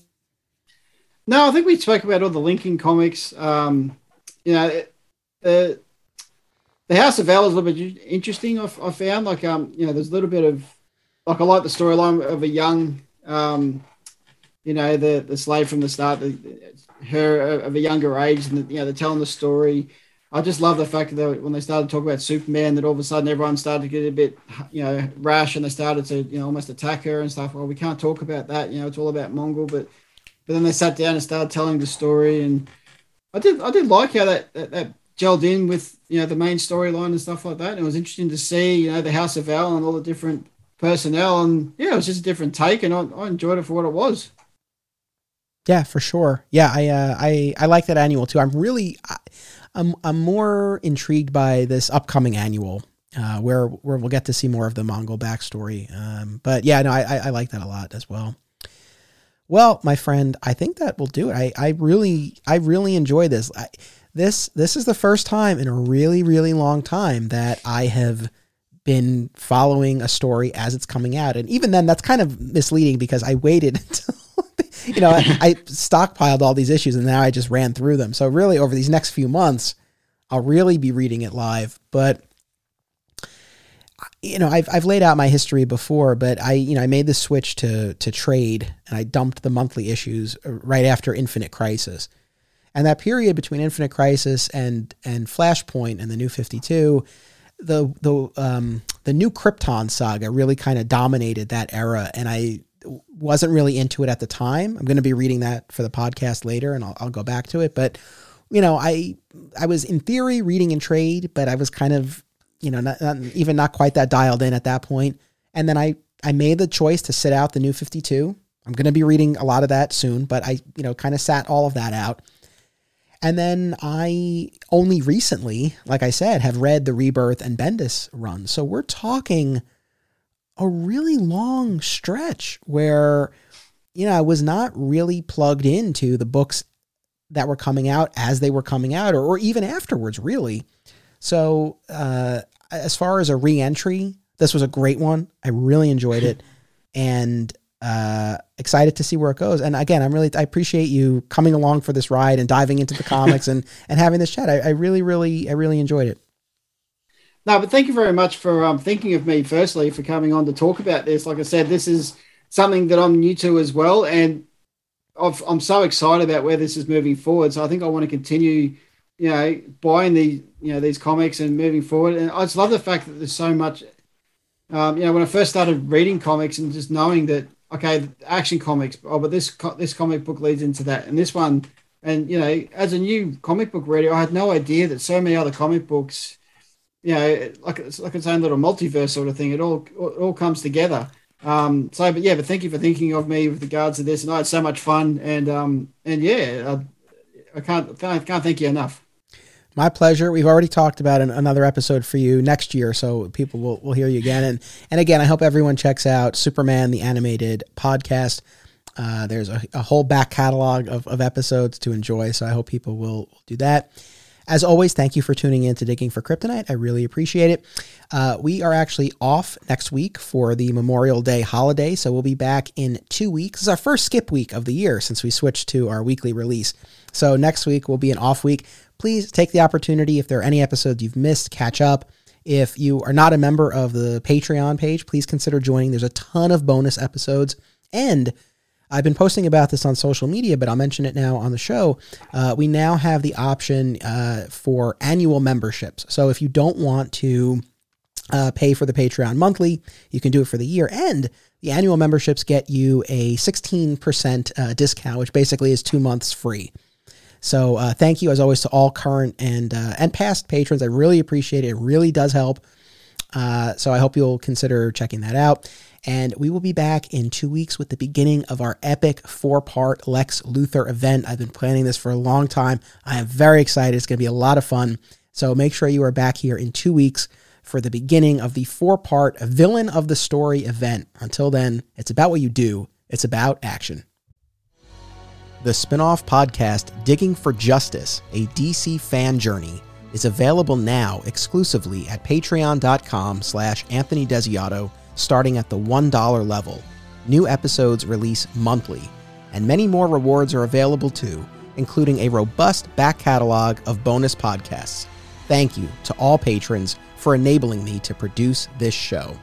No, I think we spoke about all the Lincoln comics. The House of L is a little bit interesting. I found there's a little bit of, I like the storyline of a young, the slave from the start, her of a younger age, and they're telling the story. I just love the fact that when they started talking about Superman, that all of a sudden everyone started to get a bit, rash, and they started to, almost attack her and stuff. Well, we can't talk about that. It's all about Mongol, but then they sat down and started telling the story, and I did like how that gelled in with the main storyline and stuff like that. And it was interesting to see the House of L and all the different personnel, and it was just a different take, and I enjoyed it for what it was. Yeah, for sure. Yeah, I like that annual too. I'm more intrigued by this upcoming annual where we'll get to see more of the Mongol backstory. But yeah, no, I like that a lot as well. Well, my friend, I think that will do it. I really enjoy this. This is the first time in a really, really long time that I have been following a story as it's coming out. And even then, that's kind of misleading, because I waited until, I stockpiled all these issues, and now I just ran through them. So really, over these next few months, I'll really be reading it live. But I've laid out my history before, but I made the switch to trade, and I dumped the monthly issues right after Infinite Crisis. And that period between Infinite Crisis and Flashpoint and the New 52, the new Krypton saga really kind of dominated that era, and I wasn't really into it at the time. I'm going to be reading that for the podcast later, and I'll go back to it. But I was in theory reading in trade, but I was kind of not quite that dialed in at that point. And then I made the choice to sit out the New 52. I'm going to be reading a lot of that soon, but I, kind of sat all of that out. And then I only recently, like I said, have read the Rebirth and Bendis run. So we're talking a really long stretch where, I was not really plugged into the books that were coming out as they were coming out, or even afterwards, really. So as far as a re-entry, this was a great one. I really enjoyed it, and excited to see where it goes. And again, I appreciate you coming along for this ride and diving into the comics and having this chat. I really enjoyed it. No, but thank you very much for thinking of me, firstly, for coming on to talk about this. Like I said, this is something that I'm new to as well, and I'm so excited about where this is moving forward. So I think I want to continue, buying these comics and moving forward. And I just love the fact that there's so much. When I first started reading comics and just knowing that, okay, action comics, but this comic book leads into that, and this one, and as a new comic book reader, I had no idea that so many other comic books, like it's its own little multiverse sort of thing. It all comes together. But thank you for thinking of me with regards to this, and I had so much fun, I can't thank you enough. My pleasure. We've already talked about another episode for you next year, so people will hear you again. And again, I hope everyone checks out Superman, the animated podcast. There's a whole back catalog of episodes to enjoy, so I hope people will do that. As always, thank you for tuning in to Digging for Kryptonite. I really appreciate it. We are actually off next week for the Memorial Day holiday, so we'll be back in 2 weeks. This is our first skip week of the year since we switched to our weekly release. So next week will be an off week. Please take the opportunity, if there are any episodes you've missed, catch up. If you are not a member of the Patreon page, please consider joining. There's a ton of bonus episodes, and I've been posting about this on social media, but I'll mention it now on the show. We now have the option for annual memberships. So if you don't want to pay for the Patreon monthly, you can do it for the year. And the annual memberships get you a 16% discount, which basically is 2 months free. So thank you, as always, to all current and past patrons. I really appreciate it. It really does help. So I hope you'll consider checking that out. And we will be back in 2 weeks with the beginning of our epic 4-part Lex Luthor event. I've been planning this for a long time. I am very excited. It's going to be a lot of fun. So make sure you are back here in 2 weeks for the beginning of the 4-part Villain of the Story event. Until then, it's about what you do. It's about action. The spin-off podcast, Digging for Justice, a DC fan journey, is available now exclusively at patreon.com/Anthony Desiato, starting at the $1 level. New episodes release monthly, and many more rewards are available too, including a robust back catalog of bonus podcasts. Thank you to all patrons for enabling me to produce this show.